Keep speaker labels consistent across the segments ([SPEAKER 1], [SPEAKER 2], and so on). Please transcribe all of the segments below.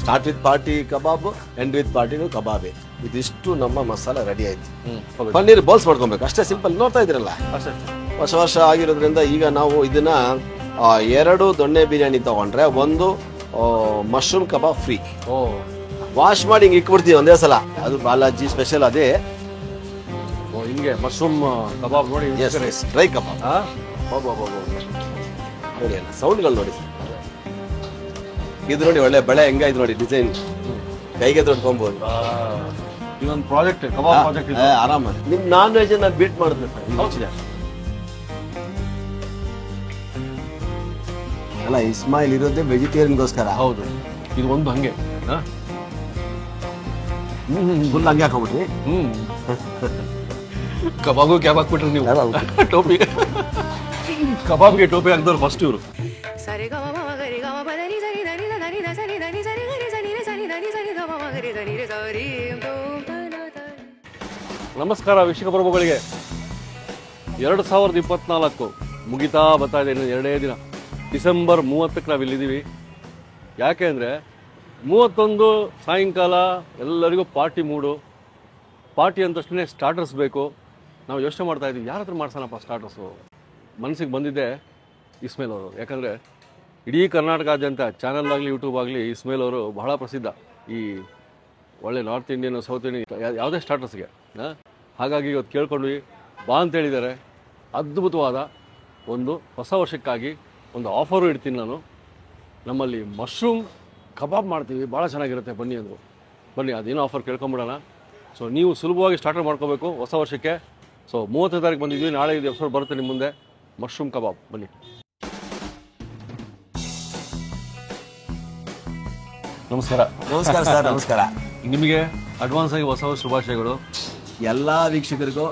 [SPEAKER 1] Start with party kebab end with ಪಾರ್ಟಿನೂ ಕಬಾಬೇ. ಇದಿಷ್ಟು ನಮ್ಮ ಮಸಾಲ ರೆಡಿ ಆಯ್ತು. ಪನ್ನೀರ್ ಬಾಲ್ಸ್ ಮಾಡ್ಕೊಬೇಕು ಅಷ್ಟೇ, ಸಿಂಪಲ್. ನೋಡ್ತಾ ಇದ್ರಲ್ಲ, ಹೊಸ ವರ್ಷ ಆಗಿರೋದ್ರಿಂದ ಈಗ ನಾವು ಇದನ್ನ 2 ದೊಣ್ಣೆ ಬಿರಿಯಾನಿ ತಗೊಂಡ್ರೆ 1 ಮಶ್ರೂಮ್ ಕಬಾಬ್ ಫ್ರೀ. ವಾಶ್ ಮಾಡಿ ಹಿಂಗೆ ಇಟ್ಬಿಡ್ತೀವಿ ಒಂದೇ ಸಲ. ಅದು ಬಾಲಾಜಿ ಸ್ಪೆಷಲ್ ಅದೇ.
[SPEAKER 2] ಹಿಂಗೆ ಮಶ್ರೂಮ್ ಕಬಾಬ್ ನೋಡಿ,
[SPEAKER 1] ಡ್ರೈ ಕಬಾಬ್ ನೋಡಿ. ಅಲ್ಲ ಸೌಂಡ್ಗಳು ನೋಡಿ, ಇದು ನೋಡಿ ಒಳ್ಳೆ ಬೆಳೆ ಹೆಂಗಾಯ್ತು ನೋಡಿ, ಡಿಸೈನ್ ಕೈಗೆ ತೊಡ್ಕೊಬಹುದು.
[SPEAKER 2] ಇದೊಂದು ಪ್ರಾಜೆಕ್ಟ್, ಕಬಾಬ್ ಪ್ರಾಜೆಕ್ಟ್
[SPEAKER 1] ಆರಾಮ. ನಿಮ್ ನಾನ್ ವೆಜ್ ಅನ್ನ ಬೀಟ್ ಮಾಡಿದ್ರೆ ಅಲ್ಲ, ಇಸ್ಮಾಯಿಲ್ ಇರೋದೇ ವೆಜಿಟೇರಿಯನ್ಗೋಸ್ಕರ.
[SPEAKER 2] ಹೌದು, ಇದು ಒಂದು ಹಂಗೆ
[SPEAKER 1] ಫುಲ್ ಹಂಗೆ ಹಾಕೊಂಡ್ಬಿಟ್ರಿ.
[SPEAKER 2] ಕಬಾಬು ಕ್ಯಾಬ್ ಹಾಕ್ಬಿಟ್ರಿ ನೀವು. ಟೋಪಿ ಕಬಾಬ್ಗೆ ಟೋಪಿ ಹಾಕಿದವ್ರು ಫಸ್ಟ್ ಇವರು. ನಮಸ್ಕಾರ ವೀಕ್ಷಕ ಪ್ರಭುಗಳಿಗೆ. 2024 ಮುಗಿತಾ ಬರ್ತಾ ಇದೆ, ಇನ್ನು 2 ದಿನ. ಡಿಸೆಂಬರ್ 30ಕ್ಕೆ ನಾವು ಇಲ್ಲಿದ್ದೀವಿ. ಯಾಕೆ ಅಂದರೆ 31 ಸಾಯಂಕಾಲ ಎಲ್ಲರಿಗೂ ಪಾರ್ಟಿ ಮೂಡು. ಪಾರ್ಟಿ ಅಂದ ತಕ್ಷಣ ಸ್ಟಾರ್ಟರ್ಸ್ ಬೇಕು. ನಾವು ಯೋಚನೆ ಮಾಡ್ತಾ ಇದ್ದೀವಿ, ಯಾರ ಹತ್ರ ಮಾಡ್ಸೋಣಪ್ಪ ಸ್ಟಾರ್ಟರ್ಸು. ಮನಸ್ಸಿಗೆ ಬಂದಿದ್ದೆ ಇಸ್ಮೇಲ್ ಅವರು. ಯಾಕಂದರೆ ಇಡೀ ಕರ್ನಾಟಕಾದ್ಯಂತ ಚಾನಲ್ ಆಗಲಿ ಯೂಟ್ಯೂಬ್ ಆಗಲಿ ಇಸ್ಮೇಲ್ ಅವರು ಬಹಳ ಪ್ರಸಿದ್ಧ. ಈ ಒಳ್ಳೆ ನಾರ್ತ್ ಇಂಡಿಯನ್, ಸೌತ್ ಇಂಡಿಯನ್ ಯಾವುದೇ ಸ್ಟಾರ್ಟರ್ಸ್ಗೆ. ಹಾಗಾಗಿ ಇವತ್ತು ಕೇಳ್ಕೊಂಡ್ವಿ, ಬಾ ಅಂತ ಹೇಳಿದ್ದಾರೆ. ಅದ್ಭುತವಾದ ಒಂದು ಹೊಸ ವರ್ಷಕ್ಕಾಗಿ ಒಂದು ಆಫರು ಇಡ್ತೀನಿ ನಾನು. ನಮ್ಮಲ್ಲಿ ಮಶ್ರೂಮ್ ಕಬಾಬ್ ಮಾಡ್ತೀವಿ, ಭಾಳ ಚೆನ್ನಾಗಿರುತ್ತೆ, ಬನ್ನಿ ಅಂದರು. ಬನ್ನಿ ಅದೇನೋ ಆಫರ್ ಕೇಳ್ಕೊಂಬಿಡೋಣ. ಸೊ ನೀವು ಸುಲಭವಾಗಿ ಸ್ಟಾರ್ಟರ್ ಮಾಡ್ಕೋಬೇಕು ಹೊಸ ವರ್ಷಕ್ಕೆ. ಸೊ 30ನೇ ತಾರೀಕು ಬಂದಿದ್ವಿ, ನಾಳೆ ಇದು ಎಪಿಸೋಡ್ ಬರುತ್ತೆ ನಿಮ್ಮ ಮುಂದೆ. ಮಶ್ರೂಮ್ ಕಬಾಬ್ ಬನ್ನಿ. ನಮಸ್ಕಾರ.
[SPEAKER 1] ನಮಸ್ಕಾರ ಸರ್. ನಮಸ್ಕಾರ.
[SPEAKER 2] ನಿಮಗೆ ಅಡ್ವಾನ್ಸ್ ಆಗಿ ಹೊಸ ವರ್ಷ ಶುಭಾಶಯಗಳು.
[SPEAKER 1] ಎಲ್ಲ ವೀಕ್ಷಕರಿಗೂ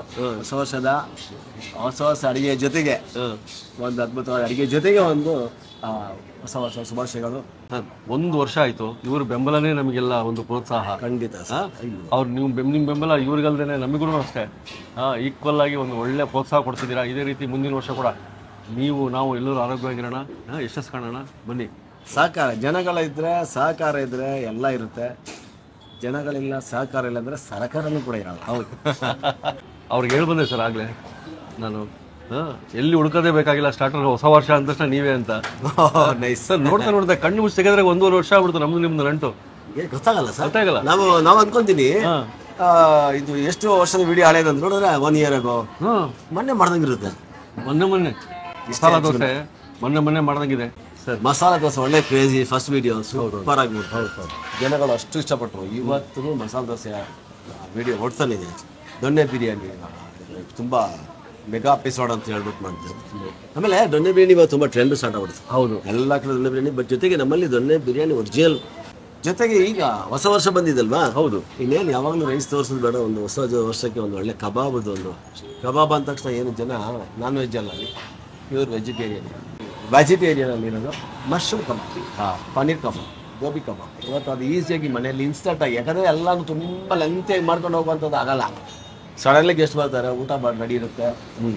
[SPEAKER 1] ಹೊಸ ಹೊಸ ಅಡಿಗೆ ಜೊತೆಗೆ ಒಂದು ಅದ್ಭುತವಾದ ಅಡಿಗೆ ಜೊತೆಗೆ ಒಂದು ಹೊಸ ವರ್ಷ ಶುಭಾಶಯಗಳು.
[SPEAKER 2] 1 ವರ್ಷ ಆಯ್ತು. ಇವ್ರ ಬೆಂಬಲನೇ ನಮಗೆಲ್ಲ ಒಂದು ಪ್ರೋತ್ಸಾಹ.
[SPEAKER 1] ಖಂಡಿತ
[SPEAKER 2] ಅವ್ರು ನಿಮ್ಮ ಬೆಂಬಲ ಇವ್ರಿಗಲ್ದೇನೆ ನಮಗೂ ಅಷ್ಟೇ ಈಕ್ವಲ್ ಆಗಿ ಒಂದು ಒಳ್ಳೆ ಪ್ರೋತ್ಸಾಹ ಕೊಡ್ತಿದ್ದೀರಾ. ಇದೇ ರೀತಿ ಮುಂದಿನ ವರ್ಷ ಕೂಡ ನೀವು ನಾವು ಎಲ್ಲರೂ ಆರೋಗ್ಯವಾಗಿರೋಣ, ಯಶಸ್ಸು ಕಾಣೋಣ. ಬನ್ನಿ.
[SPEAKER 1] ಸಹಕಾರ, ಜನಗಳಿದ್ರೆ ಸಹಕಾರ ಇದ್ರೆ ಎಲ್ಲ ಇರುತ್ತೆ. ಜನಗಳಿಲ್ಲ, ಸಹಕಾರ ಇಲ್ಲ ಅಂದ್ರೆ ಸರಕಾರನೂ ಕೂಡ ಇರಲ್ಲ.
[SPEAKER 2] ಹೌದು. ಅವ್ರಿಗೆ ಹೇಳಿ ಬಂದೆ ಸರ್ ಆಗಲೇ ನಾನು, ಎಲ್ಲಿ ಹುಡುಕೋದೇ ಬೇಕಾಗಿಲ್ಲ, ಸ್ಟಾರ್ಟರ್ ಹೊಸ ವರ್ಷ ಅಂದ ತಕ್ಷಣ ನೀವೇ ಅಂತ. ಸರ್ ನೋಡ್ತಾ ಕಣ್ಣು ಮುಚ್ಚಿ ತೆಗೆದ್ರೆ 1.5 ವರ್ಷ ಆಗ್ಬಿಡ್ತು ನಮ್ದು ನಿಮ್ದು ನಂಟು.
[SPEAKER 1] ಗೊತ್ತಾಗಲ್ಲ ಸರ್,
[SPEAKER 2] ಗೊತ್ತಾಗಲ್ಲ.
[SPEAKER 1] ನಾವು ಅನ್ಕೊಂತೀನಿ ಇದು ಎಷ್ಟು ವರ್ಷದ ವಿಡಿಯೋ ಹಳೇದಂತ ನೋಡಿದ್ರೆ 1 year ago ಮೊನ್ನೆ ಮಾಡ್ದಂಗಿರುತ್ತೆ.
[SPEAKER 2] ಮೊನ್ನೆ ಮಸಾಲ ದೋಸೆ ಮೊನ್ನೆ ಮಾಡ್ದಂಗಿದೆ ಸರ್.
[SPEAKER 1] ಮಸಾಲ ದೋಸೆ ಒಳ್ಳೆ ಕ್ರೇಜಿ, ಫಸ್ಟ್ ವಿಡಿಯೋ ಸೂಪರ್ ಆಗಿಬಿಟ್ಟು ಜನಗಳು ಅಷ್ಟು ಇಷ್ಟಪಟ್ಟರು. ಇವತ್ತು ಮಸಾಲ ದೋಸೆ ವಿಡಿಯೋ ಓಡ್ತಾನಿದೆ. ದೊಣ್ಣೆ ಬಿರಿಯಾನಿ ತುಂಬಾ ಮೆಗಾ ಎಪಿಸೋಡ್ ಅಂತ ಹೇಳ್ಬಿಟ್ಟು ಮಾಡ್ತೀವಿ. ಆಮೇಲೆ ದೊಣ್ಣೆ ಬಿರಿಯಾನಿ ಇವಾಗ ತುಂಬಾ ಟ್ರೆಂಡ್ ಸ್ಟಾರ್ಟ್ ಆಗ್ಬಿಡುತ್ತೆ.
[SPEAKER 2] ಹೌದು,
[SPEAKER 1] ಎಲ್ಲ ಕಡೆ ದೊಣ್ಣೆ ಬಿರಿಯಾನಿ. ಬಟ್ ಜೊತೆಗೆ ನಮ್ಮಲ್ಲಿ ದೊಣ್ಣೆ ಬಿರಿಯಾನಿ ಒರಿಜಿನಲ್ ಜೊತೆಗೆ ಈಗ ಹೊಸ ವರ್ಷ ಬಂದಿದ್ದಲ್ವಾ.
[SPEAKER 2] ಹೌದು.
[SPEAKER 1] ಇನ್ನೇನು ಯಾವಾಗಲೂ ರೈಸ್ ತೋರಿಸೋದು ಬೇಡ, ಒಂದು ಹೊಸ ವರ್ಷಕ್ಕೆ ಒಂದು ಒಳ್ಳೆ ಕಬಾಬದು. ಒಂದು ಕಬಾಬ್ ಅಂದ ತಕ್ಷಣ ಏನು ಜನ ನಾನ್ ವೆಜ್ ಅಲ್ಲ, ಪ್ಯೂರ್ ವೆಜಿಟೇರಿಯನ್ ಅಲ್ಲಿ ಇರೋದು ಮಶ್ರೂಮ್ ಕಬಾಬ್, ಪನ್ನೀರ್ ಕಬಾಬ್, ಗೋಬಿ ಕಬಾಬ್. ಇವತ್ತು ಅದು ಈಸಿಯಾಗಿ ಮನೆಯಲ್ಲಿ ಇನ್ಸ್ಟಂಟ್ ಆಗಿ, ಯಾಕಂದರೆ ಎಲ್ಲನೂ ತುಂಬ ಲೆಂತಿಯಾಗಿ ಮಾಡ್ಕೊಂಡು ಹೋಗುವಂಥದ್ದು ಆಗಲ್ಲ. ಸಡನ್ಲಿ ಗೆಸ್ಟ್ ಬರ್ತಾರೆ, ಊಟ ರೆಡಿ ಇರುತ್ತೆ,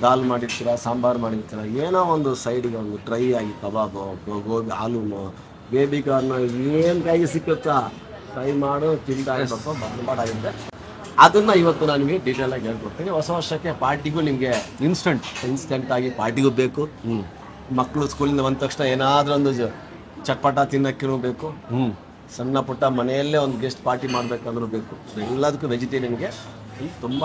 [SPEAKER 1] ದಾಲ್ ಮಾಡಿರ್ತೀರ, ಸಾಂಬಾರು ಮಾಡಿರ್ತೀರ, ಏನೋ ಒಂದು ಸೈಡಿಗೆ ಒಂದು ಡ್ರೈ ಆಗಿ ಕಬಾಬು, ಗೋಬಿ, ಆಲೂ, ಬೇಬಿ ಕಾರ್ನ್ ಏನು ಕೈಗೆ ಸಿಕ್ಕುತ್ತಾ ಫ್ರೈ ಮಾಡು ತಿಂತಾ ಮಾಡಾಗಿರುತ್ತೆ. ಅದನ್ನು ಇವತ್ತು ನಾನು ನಿಮಗೆ ಡೀಟೇಲ್ ಆಗಿ ಹೇಳ್ಕೊಡ್ತೀನಿ. ಹೊಸ ವರ್ಷಕ್ಕೆ ಪಾರ್ಟಿಗೂ ನಿಮಗೆ ಇನ್ಸ್ಟೆಂಟ್ ಆಗಿ ಪಾರ್ಟಿಗೂ ಬೇಕು. ಮಕ್ಕಳು ಸ್ಕೂಲಿಂದ ಬಂದ ತಕ್ಷಣ ಏನಾದರೂ ಒಂದು ಚಟ್ಪಟ ತಿನ್ನಕ್ಕಿರೂ ಬೇಕು. ಸಣ್ಣ ಪುಟ್ಟ ಮನೆಯಲ್ಲೇ ಒಂದು ಗೆಸ್ಟ್ ಪಾರ್ಟಿ ಮಾಡಬೇಕಂದ್ರೂ ಬೇಕು. ಎಲ್ಲದಕ್ಕೂ ವೆಜಿಟೇರಿಯನ್ಗೆ ತುಂಬ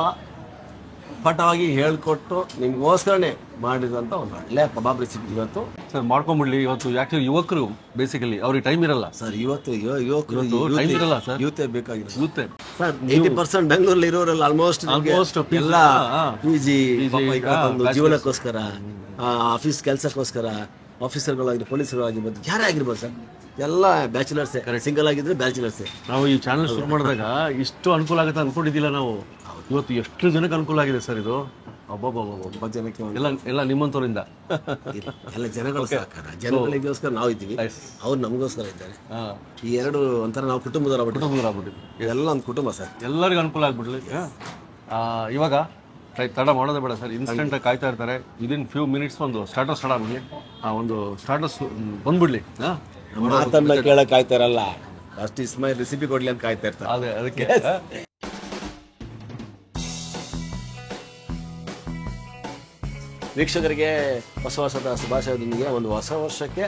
[SPEAKER 1] ಪಟವಾಗಿ ಹೇಳ್ಕೊಟ್ಟು ನಿಮಗೋಸ್ಕರನೇ ಮಾಡಿದಂಥ ಒಂದು ಒಳ್ಳೆ ಕಬಾಬ್ ರೆಸಿಪಿ ಇವತ್ತು
[SPEAKER 2] ಸರ್ ಮಾಡ್ಕೊಂಬಿಡ್ಲಿ. ಇವತ್ತು ಯಾಕೆ ಯುವಕರು ಬೇಸಿಕಲಿ ಅವ್ರಿಗೆ ಟೈಮ್ ಇರಲ್ಲ
[SPEAKER 1] ಸರ್. ಯುವಕರು
[SPEAKER 2] ಟೈಮ್ ಇರಲ್ಲ ಸರ್,
[SPEAKER 1] ಯೂತೇ ಬೇಕಾಗಿರೋದು.
[SPEAKER 2] ಯೂತೆ
[SPEAKER 1] ಸರ್ 80% ಬೆಂಗಳೂರಲ್ಲಿ ಇರೋರೆಲ್ಲ ಆಲ್ಮೋಸ್ಟ್ ಎಲ್ಲ PG ಜೀವನಕ್ಕೋಸ್ಕರ, ಆಫೀಸ್ ಕೆಲಸಕ್ಕೋಸ್ಕರ, ಆಫೀಸರ್ಗಳಾಗಿ ಪೊಲೀಸರುಗಳಾಗಿರ್ಬೋದು, ಯಾರೇ ಆಗಿರ್ಬೋದು ಸರ್, ಎಲ್ಲ ಬ್ಯಾಚುಲರ್ಸೇ. ಸಿಂಗಲ್ ಆಗಿದ್ರೆ ಬ್ಯಾಚುಲರ್ಸೇ.
[SPEAKER 2] ನಾವು ಈ ಚಾನಲ್ ಶುರು ಮಾಡಿದಾಗ ಇಷ್ಟು ಅನುಕೂಲ ಆಗುತ್ತೆ ಅನ್ಕೊಂಡಿದ್ದಿಲ್ಲ ನಾವು. ಇವತ್ತು ಎಷ್ಟು ಜನಕ್ಕೆ ಅನುಕೂಲ ಆಗಿದೆ ಸರ್ ಇದು.
[SPEAKER 1] ಒಬ್ಬ ಜನಕ್ಕೆ
[SPEAKER 2] ಎಲ್ಲ ನಿಮ್ಮಂಥವ್ರಿಂದ
[SPEAKER 1] ಎಲ್ಲ ಜನಗಳ ಸಹಕಾರ. ಜನಗಳಿಗೋಸ್ಕರ ನಾವು ಇದ್ದೀವಿ, ಅವ್ರು ನಮಗೋಸ್ಕರ ಇದ್ದಾರೆ. ಈ ಎರಡು ಒಂಥರ ನಾವು ಕುಟುಂಬದವರಾಗ್ಬಿಟ್ಟು ಎಲ್ಲ ಒಂದು ಕುಟುಂಬ ಸರ್.
[SPEAKER 2] ಎಲ್ಲರಿಗೂ ಅನುಕೂಲ ಆಗ್ಬಿಡ್ಲಿ. ಇವಾಗ ತಡ ಮಾಡೋದೇ ಬೇಡ ಸರ್, ಇನ್ಸ್ಟೆಂಟ್ ಕಾಯ್ತಾ ಇರ್ತಾರೆ. ವಿದಿನ್ ಫ್ಯೂ ಮಿನಿಟ್ಸ್ ಒಂದು ಸ್ಟಾರ್ಟರ್ಸ್ ಸ್ಟಾರ್ಟ್ ಆಗ್ಬಿಡ್ಲಿ, ಒಂದು ಸ್ಟಾರ್ಟರ್ಸ್ ಬಂದ್ಬಿಡ್ಲಿ.
[SPEAKER 1] ಮಾತನ್ನ ಕೇಳಕ್ ಆಯ್ತಾರಲ್ಲ, ಅಷ್ಟು ಇಸ್ಮಾಯಿಲ್ ರೆಸಿಪಿ ಕೊಡ್ಲಿ ಅಂತ ಕಾಯ್ತಾ ಇರ್ತಾರೆ.
[SPEAKER 2] ಅದೇ ಅದಕ್ಕೆ
[SPEAKER 1] ವೀಕ್ಷಕರಿಗೆ ಹೊಸ ವರ್ಷದ ಶುಭಾಶಯದೊಂದಿಗೆ ಒಂದು ಹೊಸ ವರ್ಷಕ್ಕೆ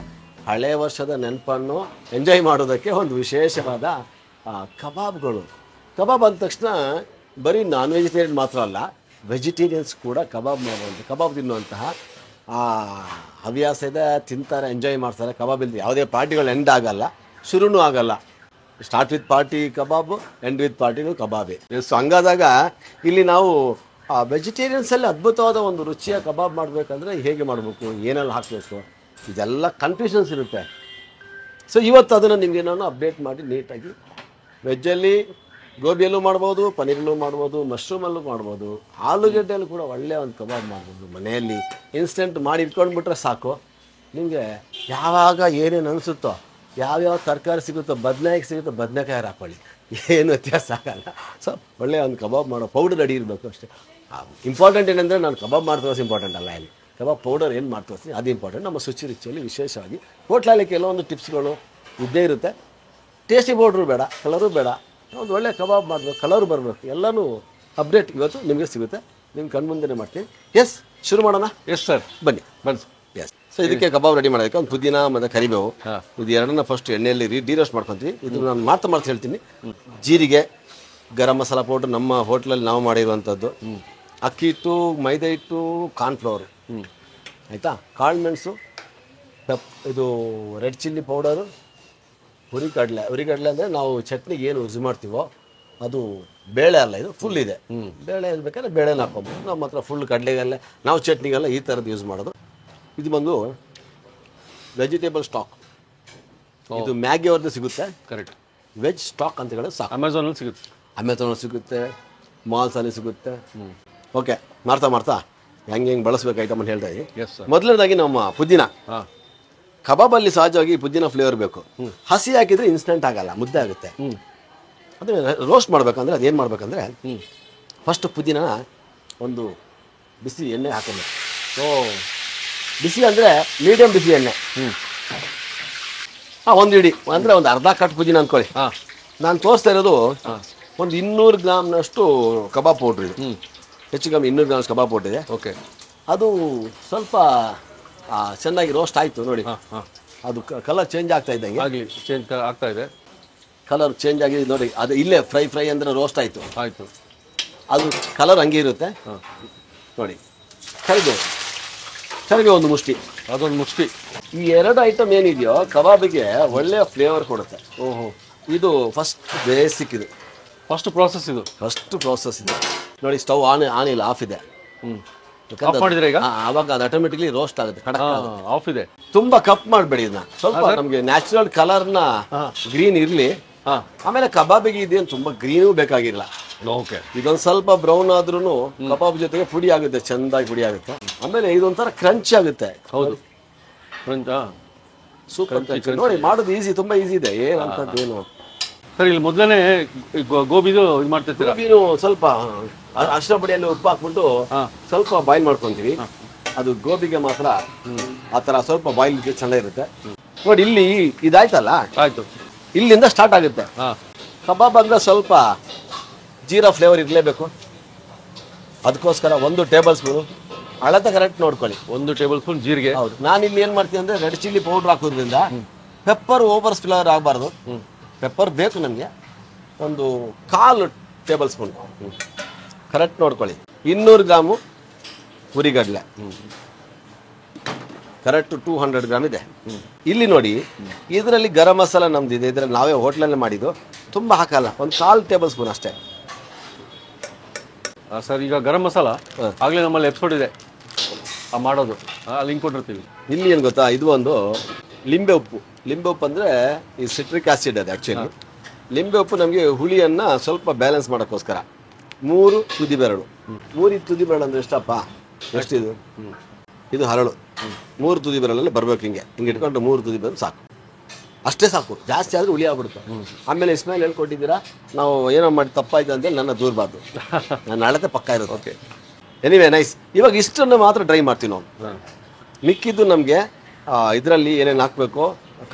[SPEAKER 1] ಹಳೆ ವರ್ಷದ ನೆನಪನ್ನು ಎಂಜಾಯ್ ಮಾಡೋದಕ್ಕೆ ಒಂದು ವಿಶೇಷವಾದ ಕಬಾಬ್ಗಳು. ಕಬಾಬ್ ಅಂದ ತಕ್ಷಣ ಬರೀ ನಾನ್ ವೆಜಿಟೇರಿಯನ್ ಮಾತ್ರ ಅಲ್ಲ, ವೆಜಿಟೇರಿಯನ್ಸ್ ಕೂಡ ಕಬಾಬ್ ಮಾಡ್ಬೋದು. ಕಬಾಬ್ ತಿನ್ನುವಂತಹ ಹವ್ಯಾಸ ಇದೆ, ತಿಂತಾರೆ, ಎಂಜಾಯ್ ಮಾಡ್ತಾರೆ. ಕಬಾಬ್ ಇಲ್ಲದೆ ಯಾವುದೇ ಪಾರ್ಟಿಗಳು ಎಂಡ್ ಆಗಲ್ಲ, ಶುರುನೂ ಆಗಲ್ಲ. Start with party kebab, end with ಪಾರ್ಟಿನೂ ಕಬಾಬೇ. ಸೊ ಹಂಗಾದಾಗ ಇಲ್ಲಿ ನಾವು ವೆಜಿಟೇರಿಯನ್ಸಲ್ಲಿ ಅದ್ಭುತವಾದ ಒಂದು ರುಚಿಯ ಕಬಾಬ್ ಮಾಡಬೇಕಂದ್ರೆ ಹೇಗೆ ಮಾಡಬೇಕು, ಏನೆಲ್ಲ ಹಾಕಬೇಕು, ಇದೆಲ್ಲ ಕನ್ಫ್ಯೂಷನ್ಸ್ ಇರುತ್ತೆ. ಸೊ ಇವತ್ತು ಅದನ್ನು ನಿಮಗೆ ನಾನು ಅಪ್ಡೇಟ್ ಮಾಡಿ ನೀಟಾಗಿ ವೆಜ್ಜಲ್ಲಿ ಗೋಬಿಯಲ್ಲೂ ಮಾಡ್ಬೋದು, ಪನ್ನೀರಲ್ಲೂ ಮಾಡ್ಬೋದು, ಮಶ್ರೂಮಲ್ಲೂ ಮಾಡ್ಬೋದು, ಆಲೂಗಡ್ಡೆಯಲ್ಲೂ ಕೂಡ ಒಳ್ಳೆಯ ಒಂದು ಕಬಾಬ್ ಮಾಡ್ಬೋದು. ಮನೆಯಲ್ಲಿ ಇನ್ಸ್ಟೆಂಟ್ ಮಾಡಿ ಇಟ್ಕೊಂಡ್ಬಿಟ್ರೆ ಸಾಕು. ನಿಮಗೆ ಯಾವಾಗ ಏನೇನು ಅನಿಸುತ್ತೋ, ಯಾವ್ಯಾವ ತರಕಾರಿ ಸಿಗುತ್ತೋ, ಬದನೆಕಾಯಿ ಸಿಗುತ್ತೋ ಬದನೆಕಾಯಿ ಹಾಕ್ಕೊಳ್ಳಿ, ಏನು ವ್ಯತ್ಯಾಸ ಆಗಲ್ಲ. ಸೊ ಒಳ್ಳೆಯ ಒಂದು ಕಬಾಬ್ ಮಾಡೋ ಪೌಡರ್ ರೆಡಿ ಇರಬೇಕು ಅಷ್ಟೇ. ಇಂಪಾರ್ಟೆಂಟ್ ಏನಂದರೆ ನಾನು ಕಬಾಬ್ ಮಾಡ್ತೋಸ್ ಇಂಪಾರ್ಟೆಂಟ್ ಅಲ್ಲ, ಇಲ್ಲಿ ಕಬಾಬ್ ಪೌಡರ್ ಏನು ಮಾಡ್ತೋಸ್ತೀನಿ ಅದು ಇಂಪಾರ್ಟೆಂಟ್. ನಮ್ಮ ಶುಚಿ ರುಚಿಯಲ್ಲಿ ವಿಶೇಷವಾಗಿ ಹೋಟ್ಲಲ್ಲಿ ಕೆಲವೊಂದು ಟಿಪ್ಸ್ಗಳು ಇದ್ದೇ ಇರುತ್ತೆ. ಟೇಸ್ಟಿ ಪೌಡ್ರು ಬೇಡ, ಕಲರು ಬೇಡ, ಒಂದು ಒಳ್ಳೆ ಕಬಾಬ್ ಮಾಡಬೇಕು, ಕಲರು ಬರಬೇಕು, ಎಲ್ಲನೂ ಅಪ್ಡೇಟ್ ಇವತ್ತು ನಿಮಗೆ ಸಿಗುತ್ತೆ. ನಿಮ್ಮ ಕಣ್ಮುಂದೆ ಮಾಡ್ತೀನಿ. ಎಸ್, ಶುರು ಮಾಡೋಣ.
[SPEAKER 2] ಎಸ್ ಸರ್,
[SPEAKER 1] ಬನ್ನಿ. ಎಸ್. ಸೊ ಇದಕ್ಕೆ ಕಬಾಬ್ ರೆಡಿ ಮಾಡೋದಕ್ಕೆ ಒಂದು ಪುದೀನ ಮತ್ತು ಕರಿಬೇವು, ಇದು ಎರಡನ್ನ ಫಸ್ಟ್ ಎಣ್ಣೆಯಲ್ಲಿ ರೋಸ್ಟ್ ಮಾಡ್ಕೊತೀವಿ. ಇದು ನಾನು ಮಾಡ್ತಾ ಹೇಳ್ತೀನಿ. ಜೀರಿಗೆ, ಗರಂ ಮಸಾಲ ಪೌಡ್ರ್ ನಮ್ಮ ಹೋಟ್ಲಲ್ಲಿ ನಾವು ಮಾಡಿರುವಂಥದ್ದು, ಅಕ್ಕಿ ಹಿಟ್ಟು, ಮೈದಾ ಹಿಟ್ಟು, ಕಾರ್ನ್ಫ್ಲವರು, ಆಯಿತಾ, ಕಾಳು ಮೆಣಸು, ಇದು ರೆಡ್ ಚಿಲ್ಲಿ ಪೌಡರು, ಹುರಿಗಡಲೆ ಅಂದರೆ ನಾವು ಚಟ್ನಿಗೆ ಏನು ಯೂಸ್ ಮಾಡ್ತೀವೋ ಅದು ಬೇಳೆ ಅಲ್ಲ, ಇದು ಫುಲ್ ಇದೆ. ಬೇಳೆ ಬೇಕಾದ್ರೆ ಬೇಳೆನ ಹಾಕ್ಕೊಬೋದು. ನಮ್ಮ ಹತ್ರ ಫುಲ್ ಕಡಲೆಗೆಲ್ಲ ನಾವು ಚಟ್ನಿಗೆಲ್ಲ ಈ ಥರದ್ದು ಯೂಸ್ ಮಾಡೋದು. ಇದು ಬಂದು ವೆಜಿಟೇಬಲ್ ಸ್ಟಾಕ್. ಇದು ಮ್ಯಾಗಿ ಅವ್ರದ್ದು ಸಿಗುತ್ತೆ.
[SPEAKER 2] ಕರೆಕ್ಟ್.
[SPEAKER 1] ವೆಜ್ ಸ್ಟಾಕ್ ಅಂತ ಹೇಳಿದ್ರೆ ಸಾಕು.
[SPEAKER 2] ಅಮೆಝಾನಲ್ಲಿ ಸಿಗುತ್ತೆ,
[SPEAKER 1] ಅಮೆಝಾನಲ್ಲಿ ಸಿಗುತ್ತೆ, ಮಾಲ್ಸಲ್ಲಿ ಸಿಗುತ್ತೆ. ಓಕೆ, ಮಾಡ್ತಾ ಹೆಂಗೆ ಬಳಸ್ಬೇಕು ಐಟಮ್ ಅಂತ ಹೇಳ್ತಾ ಇದ್ದೀವಿ. ಮೊದಲನೇದಾಗಿ ನಮ್ಮ ಪುದೀನ. ಕಬಾಬಲ್ಲಿ ಸಹಜವಾಗಿ ಪುದೀನ ಫ್ಲೇವರ್ ಬೇಕು. ಹಸಿ ಹಾಕಿದ್ರೆ ಇನ್ಸ್ಟೆಂಟ್ ಆಗಲ್ಲ, ಮುದ್ದೆ ಆಗುತ್ತೆ. ಅಂದರೆ ರೋಸ್ಟ್ ಮಾಡ್ಬೇಕಂದ್ರೆ ಅದೇನು ಮಾಡ್ಬೇಕಂದ್ರೆ ಫಸ್ಟ್ ಪುದೀನ ಒಂದು ಬಿಸಿ ಎಣ್ಣೆ ಹಾಕಬೇಕು. ಬಿಸಿ ಅಂದರೆ ಮೀಡಿಯಮ್ ಬಿಸಿ ಎಣ್ಣೆ. ಒಂದು ಇಡಿ ಅಂದರೆ ಒಂದು ಅರ್ಧ ಕಟ್ ಪುದೀನ ಅಂದ್ಕೊಳ್ಳಿ. ನಾನು ತೋರಿಸ್ತಾ ಇರೋದು ಒಂದು 200 ಗ್ರಾಮ್ನಷ್ಟು ಕಬಾಬ್ ಪೌಡ್ರ್ ಇದೆ. ಹೆಚ್ಚು ಕಮ್ಮಿ 200 ಗ್ರಾಮ್ಸ್ ಕಬಾಬ್ ಪೌಡ್ರ್ ಇದೆ.
[SPEAKER 2] ಓಕೆ.
[SPEAKER 1] ಅದು ಸ್ವಲ್ಪ ಚೆನ್ನಾಗಿ ರೋಸ್ಟ್ ಆಯಿತು ನೋಡಿ. ಅದು ಕಲರ್ ಚೇಂಜ್ ಆಗ್ತಾ ಇದ್ದಂಗೆ
[SPEAKER 2] ಆಗಲಿ, ಚೇಂಜ್ ಆಗ್ತಾ ಇದೆ,
[SPEAKER 1] ಕಲರ್ ಚೇಂಜ್ ಆಗಿದೆ ನೋಡಿ. ಅದು ಇಲ್ಲೇ ಫ್ರೈ ಅಂದರೆ ರೋಸ್ಟ್ ಆಯಿತು. ಅದು ಕಲರ್ ಹಂಗೆ ಇರುತ್ತೆ ನೋಡಿ. ಕರಿಬೇವು ಒಂದು ಮುಷ್ಟಿ,
[SPEAKER 2] ಅದೊಂದು ಮುಷ್ಟಿ.
[SPEAKER 1] ಈ ಎರಡು ಐಟಮ್ ಏನಿದೆಯೋ ಕಬಾಬಿಗೆ ಒಳ್ಳೆಯ ಫ್ಲೇವರ್ ಕೊಡುತ್ತೆ. ಇದು ಫಸ್ಟ್ ಬೇಸಿಕ್. ಇದು
[SPEAKER 2] ಫಸ್ಟ್ ಪ್ರಾಸೆಸ್
[SPEAKER 1] ಇದು ನೋಡಿ. ಸ್ಟವ್ ಆನ್ ಇಲ್ಲ, ಆಫ್ ಇದೆ. ಆವಾಗ ಅದು ಆಟೋಮೆಟಿಕ್ಲಿ ರೋಸ್ಟ್ ಆಗುತ್ತೆ,
[SPEAKER 2] ಆಫ್ ಇದೆ.
[SPEAKER 1] ತುಂಬಾ ಕಪ್ ಮಾಡಬೇಡಿ ಇದನ್ನ. ಸ್ವಲ್ಪ ನಮಗೆ ನ್ಯಾಚುರಲ್ ಕಲರ್ನ ಗ್ರೀನ್ ಇರಲಿ. ಆಮೇಲೆ ಕಬಾಬಿಗೆ ಇದೇನು ತುಂಬಾ ಗ್ರೀನೂ ಬೇಕಾಗಿಲ್ಲ.
[SPEAKER 2] ಓಕೆ.
[SPEAKER 1] ಇದೊಂದು ಸ್ವಲ್ಪ ಬ್ರೌನ್ ಆದ್ರೂ ಕಬಾಬ್ ಜೊತೆಗೆ ಪುಡಿ ಆಗುತ್ತೆ, ಚೆಂದಾಗಿ ಪುಡಿ ಆಗುತ್ತೆ. ಆಮೇಲೆ ಇದೊಂಥರ ಕ್ರಂಚ್ ಆಗುತ್ತೆ.
[SPEAKER 2] ಹೌದು,
[SPEAKER 1] ಸೂಪರ್. ನೋಡಿ, ಮಾಡೋದು ಈಸಿ, ತುಂಬಾ ಈಸಿ ಇದೆ, ಏನಂತದ್ದೇನು.
[SPEAKER 2] ಸರ್, ಇಲ್ಲಿ ಮೊದಲನೇ ಗೋಬಿದು ಇದು ಮಾಡ್ತಿರ್ತೀರಾ?
[SPEAKER 1] ಗೋಬಿನೂ ಸ್ವಲ್ಪ ಅರಿಶಿನ ಪುಡಿಯಲ್ಲಿ ಉಪ್ಪು ಹಾಕ್ಬಿಟ್ಟು ಸ್ವಲ್ಪ ಬಾಯ್ಲ್ ಮಾಡ್ಕೊಂತೀವಿ. ಅದು ಗೋಬಿಗೆ ಮಾತ್ರ ಆ ಥರ ಸ್ವಲ್ಪ ಬಾಯ್ಲ್ ಚೆನ್ನಾಗಿರುತ್ತೆ. ನೋಡಿ, ಇಲ್ಲಿ ಇದಾಯ್ತಲ್ಲ,
[SPEAKER 2] ಆಯ್ತು,
[SPEAKER 1] ಇಲ್ಲಿಂದ ಸ್ಟಾರ್ಟ್ ಆಗುತ್ತೆ. ಕಬಾಬ್ ಅಂದ್ರೆ ಸ್ವಲ್ಪ ಜೀರಾ ಫ್ಲೇವರ್ ಇರಲೇಬೇಕು. ಅದಕ್ಕೋಸ್ಕರ 1 ಟೇಬಲ್ ಸ್ಪೂನು ಅಳತೆ ಕರೆಕ್ಟ್ ನೋಡ್ಕೊಳ್ಳಿ.
[SPEAKER 2] 1 ಟೇಬಲ್ ಸ್ಪೂನ್ ಜೀರಿಗೆ.
[SPEAKER 1] ಹೌದು. ನಾನು ಇಲ್ಲಿ ಏನು ಮಾಡ್ತೀನಿ ಅಂದರೆ ರೆಡ್ ಚಿಲ್ಲಿ ಪೌಡ್ರ್ ಹಾಕೋದ್ರಿಂದ ಪೆಪ್ಪರ್ ಓವರ್ ಫ್ಲೇವರ್ ಆಗಬಾರ್ದು. ಪೆಪ್ಪರ್ ಬೇಕು ನಮಗೆ. ಒಂದು 1/4 ಟೇಬಲ್ ಸ್ಪೂನ್ ಕರೆಕ್ಟ್ ನೋಡ್ಕೊಳ್ಳಿ. 200 ಗ್ರಾಮು ಹುರಿಗಡಲೆ, ಕರೆಕ್ಟ್ 200 ಗ್ರಾಮ್ ಇದೆ. ಇಲ್ಲಿ ನೋಡಿ, ಇದರಲ್ಲಿ ಗರಂ ಮಸಾಲ ನಮ್ದಿದೆ. ಇದರಲ್ಲಿ ನಾವೇ ಹೋಟ್ಲಲ್ಲೇ ಮಾಡಿದ್ದು, ತುಂಬ ಹಾಕಲ್ಲ, ಒಂದು 1/4 ಟೇಬಲ್ ಸ್ಪೂನ್ ಅಷ್ಟೇ.
[SPEAKER 2] ಸರ್, ಈಗ ಗರಂ ಮಸಾಲ ಆಗಲೇ ನಮ್ಮಲ್ಲಿ ಎಪಿಸೋಡ್ ಇದೆ ಮಾಡೋದು, ಲಿಂಕ್ ಕೊಟ್ಟಿರ್ತೀವಿ.
[SPEAKER 1] ಇಲ್ಲಿ ಏನು ಗೊತ್ತಾ, ಇದು ಒಂದು ಲಿಂಬೆ ಉಪ್ಪು. ಲಿಂಬೆ ಉಪ್ಪು ಅಂದರೆ ಈ ಸಿಟ್ರಿಕ್ ಆಸಿಡ್ ಅದು ಆ್ಯಕ್ಚುಲಿ. ಲಿಂಬೆ ಉಪ್ಪು ನಮಗೆ ಹುಳಿಯನ್ನು ಸ್ವಲ್ಪ ಬ್ಯಾಲೆನ್ಸ್ ಮಾಡೋಕ್ಕೋಸ್ಕರ. 3 ತುದಿ ಬೆರಳು. 3 ತುದಿ ಬೆರಳು ಅಂದರೆ ಎಷ್ಟಪ್ಪ, ಎಷ್ಟಿದು? ಇದು ಹರಳು. 3 ತುದಿ ಬೆರಳಲ್ಲಿ ಬರ್ಬೇಕು. ಹಿಂಗೆ ಇಟ್ಕೊಂಡು 3 ತುದಿ ಬೆರಳು ಸಾಕು, ಅಷ್ಟೇ ಸಾಕು. ಜಾಸ್ತಿ ಆದರೆ ಹುಳಿ ಆಗ್ಬಿಡುತ್ತೆ. ಆಮೇಲೆ ಇಸ್ಮಾಯಿಲ್ ಹೇಳ್ಕೊಟ್ಟಿದ್ದೀರಾ, ನಾವು ಏನೋ ಮಾಡಿ ತಪ್ಪಾಯ್ತು ಅಂತೇಳಿ ನನ್ನ ದೂರಬಾರ್ದು. ನನ್ನ ಅಳತೆ ಪಕ್ಕ ಇರುತ್ತೆ. Okay, anyway nice. ಇವಾಗ ಇಷ್ಟನ್ನು ಮಾತ್ರ ಡ್ರೈ ಮಾಡ್ತೀವಿ ನಾವು. ಮಿಕ್ಕಿದ್ದು ನಮಗೆ ಇದರಲ್ಲಿ ಏನೇನು ಹಾಕಬೇಕು,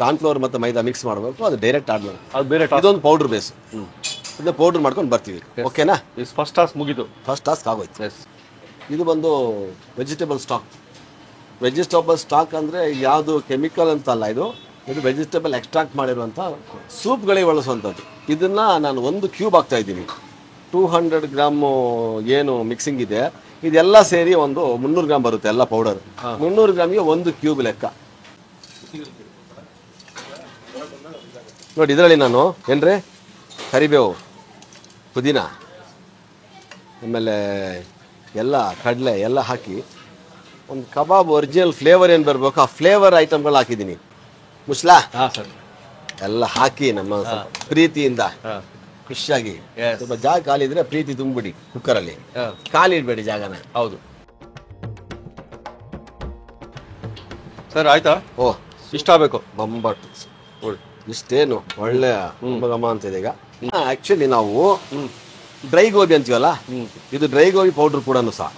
[SPEAKER 1] ಕಾರ್ನ್ಫ್ಲವರ್ ಮತ್ತು ಮೈದಾ ಮಿಕ್ಸ್ ಮಾಡಬೇಕು, ಅದು ಡೈರೆಕ್ಟ್ ಆದ್ಮೇಲೆ
[SPEAKER 2] ಅದು ಬೇರೆ
[SPEAKER 1] ಇದೊಂದು ಪೌಡ್ರ್ ಬೇಸು. ಇದನ್ನ ಪೌಡ್ರ್ ಮಾಡ್ಕೊಂಡು ಬರ್ತೀವಿ. ಓಕೆನಾ?
[SPEAKER 2] ಫಸ್ಟ್ ಟಾಸ್ಕ್ ಮುಗೀತು.
[SPEAKER 1] ಫಸ್ಟ್ ಟಾಸ್ಕ್ ಆಗೋಯ್ತು.
[SPEAKER 2] ಎಸ್.
[SPEAKER 1] ಇದು ಬಂದು ವೆಜಿಟೇಬಲ್ ಸ್ಟಾಕ್. ವೆಜಿಟೇಬಲ್ ಸ್ಟಾಕ್ ಅಂದರೆ ಯಾವುದು ಕೆಮಿಕಲ್ ಅಂತಲ್ಲ, ಇದು ವೆಜಿಟೇಬಲ್ ಎಕ್ಸ್ಟ್ರಾಕ್ಟ್ ಮಾಡಿರುವಂಥ ಸೂಪ್ಗಳಿಗೆ ಬಳಸುವಂಥದ್ದು. ಇದನ್ನು ನಾನು 1 ಕ್ಯೂಬ್ ಹಾಕ್ತಾ ಇದ್ದೀನಿ. 200 ಗ್ರಾಮು ಏನು ಮಿಕ್ಸಿಂಗ್ ಇದೆ ಇದೆಲ್ಲ ಸೇರಿ ಒಂದು 300 ಗ್ರಾಮ್ ಬರುತ್ತೆ ಎಲ್ಲ ಪೌಡರ್. 300 ಗ್ರಾಮಿಗೆ 1 ಕ್ಯೂಬ್ ಲೆಕ್ಕ ನೋಡಿ. ಇದರಲ್ಲಿ ನಾನು ಏನ್ರಿ ಕರಿಬೇವು, ಪುದೀನ, ಆಮೇಲೆ ಎಲ್ಲ ಕಡಲೆ ಎಲ್ಲ ಹಾಕಿ ಒಂದು ಕಬಾಬ್ ಒರಿಜಿನಲ್ ಫ್ಲೇವರ್ ಏನು ಬರಬೇಕು ಆ ಫ್ಲೇವರ್ ಐಟಮ್ಗಳು ಹಾಕಿದ್ದೀನಿ. ಮುಸ್ಲಾ
[SPEAKER 2] ಹಾಂ ಸರ್.
[SPEAKER 1] ಎಲ್ಲ ಹಾಕಿ ನಮ್ಮ ಪ್ರೀತಿಯಿಂದ ಖುಷಿಯಾಗಿ ಸ್ವಲ್ಪ ಜಾಗ ಖಾಲಿ ಇದ್ರೆ ಪ್ರೀತಿ ತುಂಬಿಬಿಡಿ ಕುಕ್ಕರಲ್ಲಿ. ಖಾಲಿ ಇಡಬೇಡಿ ಜಾಗನ.
[SPEAKER 2] ಹೌದು ಸರ್. ಆಯ್ತಾ?
[SPEAKER 1] ಓ
[SPEAKER 2] ಇಷ್ಟ ಆಗಬೇಕು.
[SPEAKER 1] ಬೊಂಬಟ್ಟು ಇಷ್ಟೇನು ಒಳ್ಳೆ ಗಮ ಅಂತ ಇದೆ. ಈಗ ಆಕ್ಚುಲಿ ನಾವು ಡ್ರೈ ಗೋಬಿ ಅಂತೀವಲ್ಲ, ಇದು ಡ್ರೈ ಗೋಬಿ ಪೌಡರ್ ಕೂಡ ಸಹ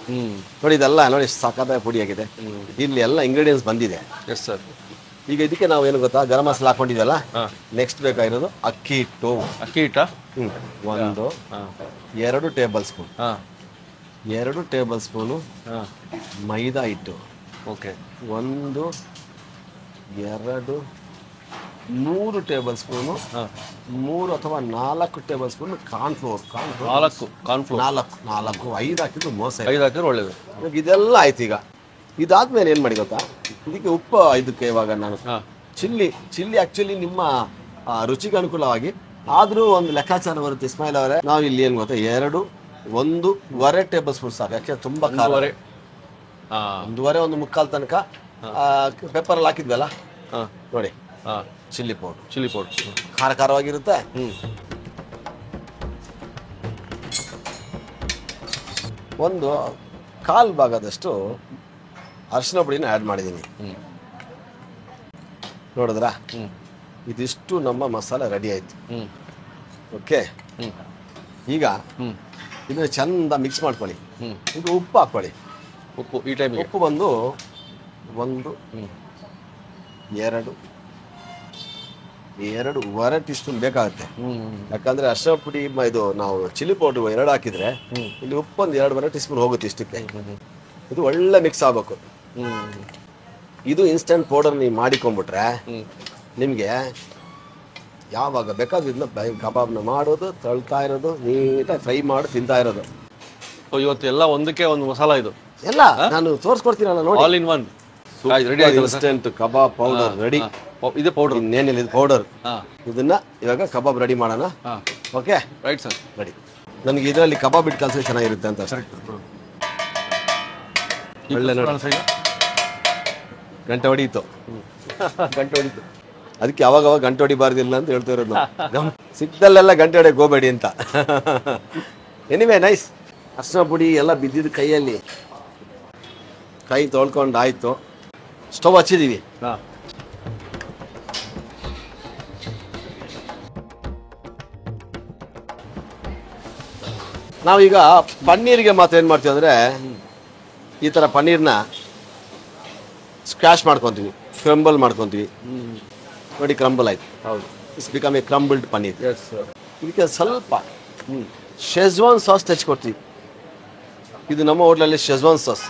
[SPEAKER 1] ನೋಡಿ. ಇದೆಲ್ಲ ನೋಡಿ ಸಖತ್ತಾಗಿ ಪುಡಿ ಆಗಿದೆ. ಇಲ್ಲಿ ಎಲ್ಲ ಇಂಗ್ರೀಡಿಯೆಂಟ್ಸ್ ಬಂದಿದೆ.
[SPEAKER 2] Yes sir.
[SPEAKER 1] ಈಗ ಇದಕ್ಕೆ ನಾವು ಏನು ಗೊತ್ತಾ, ಗರಂ ಮಸಾಲ ಹಾಕೊಂಡಿದ್ವಲ್ಲ, ನೆಕ್ಸ್ಟ್ ಬೇಕಾಗಿರೋದು ಅಕ್ಕಿ ಹಿಟ್ಟು.
[SPEAKER 2] ಅಕ್ಕಿ ಹಿಟ್ಟ
[SPEAKER 1] 2 ಟೇಬಲ್ ಸ್ಪೂನ್. 2 ಟೇಬಲ್ ಸ್ಪೂನು ಮೈದಾ ಹಿಟ್ಟು.
[SPEAKER 2] ಓಕೆ.
[SPEAKER 1] 1 2 3 ಟೇಬಲ್ ಸ್ಪೂನು, 3 ಅಥವಾ 4 ಟೇಬಲ್ ಸ್ಪೂನ್ ಕಾರ್ನ್ಫ್ಲೋರ್.
[SPEAKER 2] 4 ಕಾರ್ನ್ಫ್ಲೋರ್.
[SPEAKER 1] 4 5 ಹಾಕಿದ್ರು ಮೋಸ.
[SPEAKER 2] 5 ಹಾಕಿದ್ರೆ ಒಳ್ಳೇದು.
[SPEAKER 1] ಇವಾಗ ಇದೆಲ್ಲ ಆಯ್ತು. ಈಗ ಇದಾದ್ಮೇಲೆ ಏನು ಮಾಡಿ ಗೊತ್ತಾ, ಇದಕ್ಕೆ ಉಪ್ಪು. ಇದಕ್ಕೆ ಇವಾಗ ನಾನು ಚಿಲ್ಲಿ ಆಕ್ಚುಲಿ ನಿಮ್ಮ ರುಚಿಗೆ ಅನುಕೂಲವಾಗಿ ಆದರೂ ಒಂದು ಲೆಕ್ಕಾಚಾರ ಬರುತ್ತೆ. ಇಸ್ಮಾಯಿಲ್ ಅವರೇ, ನಾವು ಇಲ್ಲಿ ಏನು ಗೊತ್ತಾ, 1.5 ಟೇಬಲ್ ಸ್ಪೂನ್ ಸಾಕು. ಯಾಕೆ ತುಂಬ ಖಾರ. 1.5 1 ಮುಕ್ಕಾಲು ತನಕ ಪೆಪ್ಪರಲ್ಲಿ ಹಾಕಿದ್ವಲ್ಲ ನೋಡಿ. ಚಿಲ್ಲಿ ಪೌಡ್ರ್ ಖಾರ ಖಾರವಾಗಿರುತ್ತೆ. ಒಂದು 1/4 ಭಾಗದಷ್ಟು ಅರಿಶಿನ ಪುಡಿನ ಆ್ಯಡ್ ಮಾಡಿದ್ದೀನಿ. ನೋಡಿದ್ರಾ? ಇದಿಷ್ಟು ನಮ್ಮ ಮಸಾಲೆ ರೆಡಿ ಆಯ್ತು. ಓಕೆ. ಈಗ ಇದನ್ನ ಚಂದ ಮಿಕ್ಸ್ ಮಾಡ್ಕೊಳ್ಳಿ. ಇದು ಉಪ್ಪು ಹಾಕ್ಕೊಳ್ಳಿ.
[SPEAKER 2] ಉಪ್ಪು ಈ ಟೈಮ್
[SPEAKER 1] ಉಪ್ಪು ಬಂದು 1 2.5 ಟೀ ಸ್ಪೂನ್ ಬೇಕಾಗುತ್ತೆ. ಯಾಕಂದ್ರೆ ಅರಿಶಿನ ಪುಡಿ ಇದು ನಾವು ಚಿಲ್ಲಿ ಪೌಡ್ರ್ 2 ಹಾಕಿದ್ರೆ ಇಲ್ಲಿ ಉಪ್ಪು ಒಂದು 2.5 ಟೀ ಸ್ಪೂನ್ ಹೋಗುತ್ತೆ ಇಷ್ಟಕ್ಕೆ. ಇದು ಒಳ್ಳೆ ಮಿಕ್ಸ್ ಆಗ್ಬೇಕು. ಇದು ಇನ್ಸ್ಟಂಟ್ ಪೌಡರ್ ನೀವು ಮಾಡಿಕೊಂಡ್ಬಿಟ್ರೆ ನಿಮಗೆ ಯಾವಾಗ ಬೇಕಾದ್ರೂ ಇದನ್ನ ಕಬಾಬ್ನ ಮಾಡೋದು, ತಳ್ತಾ ಇರೋದು, ನೀಟಾಗಿ ಫ್ರೈ ಮಾಡಿ ತಿಂತಾ ಇರೋದು.
[SPEAKER 2] ಇವತ್ತು ಎಲ್ಲ ಒಂದಕ್ಕೆ ಒಂದು ಮಸಾಲ. ಇದು
[SPEAKER 1] ಎಲ್ಲ ನಾನು ತೋರಿಸ್ಕೊಡ್ತೀನಲ್ಲ ನೋಡಿ.
[SPEAKER 2] ಆಲ್ ಇನ್ ಒನ್ ರೆಡಿ ಆಯ್ತು.
[SPEAKER 1] Instant kebab powder ready.
[SPEAKER 2] ಇದೆ ಪೌಡರ್.
[SPEAKER 1] ಇನ್ನೇನಿಲ್ಲ, ಇದು ಪೌಡರ್. ಇದನ್ನ ಇವಾಗ ಕಬಾಬ್ ರೆಡಿ ಮಾಡೋಣ. Okay
[SPEAKER 2] right sir.
[SPEAKER 1] ರೆಡಿ. ನನಗೆ ಇದರಲ್ಲಿ ಕಬಾಬ್ ಇಟ್ಟು ಕಲಿಸಿ ಚೆನ್ನಾಗಿರುತ್ತೆ ಅಂತ. ಒಳ್ಳೆ ನೋಡಿ, ಗಂಟೆ ಹೊಡೀತು. ಅದಕ್ಕೆ ಅವಾಗ ಗಂಟೆ ಹೊಡಿಬಾರ್ದಿಲ್ಲ ಅಂತ ಹೇಳ್ತಾ ಇರೋದು. ಸಿಕ್ದಲ್ಲೆಲ್ಲ ಗಂಟೆ ಹೊಡೆಯಕ್ಕೆ ಹೋಗಬೇಡಿ ಅಂತ. Anyway nice. ಅರಿಶಿನ ಪುಡಿ ಎಲ್ಲ ಬಿದ್ದಿದ್ದು ಕೈಯಲ್ಲಿ. ಕೈ ತೊಳ್ಕೊಂಡು ಆಯ್ತು. ಸ್ಟವ್ ಹಚ್ಚಿದೀವಿ. ನಾವೀಗ ಪನ್ನೀರಿಗೆ ಮಾತ್ರ ಏನು ಮಾಡ್ತೀವಿ ಅಂದರೆ, ಈ ಥರ ಪನ್ನೀರ್ನ ಸ್ಕ್ರಾಶ್ ಮಾಡ್ಕೊತೀವಿ, ಕ್ರಂಬಲ್ ಮಾಡ್ಕೊತೀವಿ. ನೋಡಿ ಕ್ರಂಬಲ್ ಆಯ್ತು.
[SPEAKER 2] ಹೌದು.
[SPEAKER 1] It's become a crumbled paneer. ಇದಕ್ಕೆ ಸ್ವಲ್ಪ ಶೆಜ್ವಾನ್ ಸಾಸ್ ತೆಚ್ಕೊಡ್ತೀವಿ. ಇದು ನಮ್ಮ ಹೋಟ್ಲಲ್ಲಿ ಶೆಜ್ವಾನ್ ಸಾಸ್.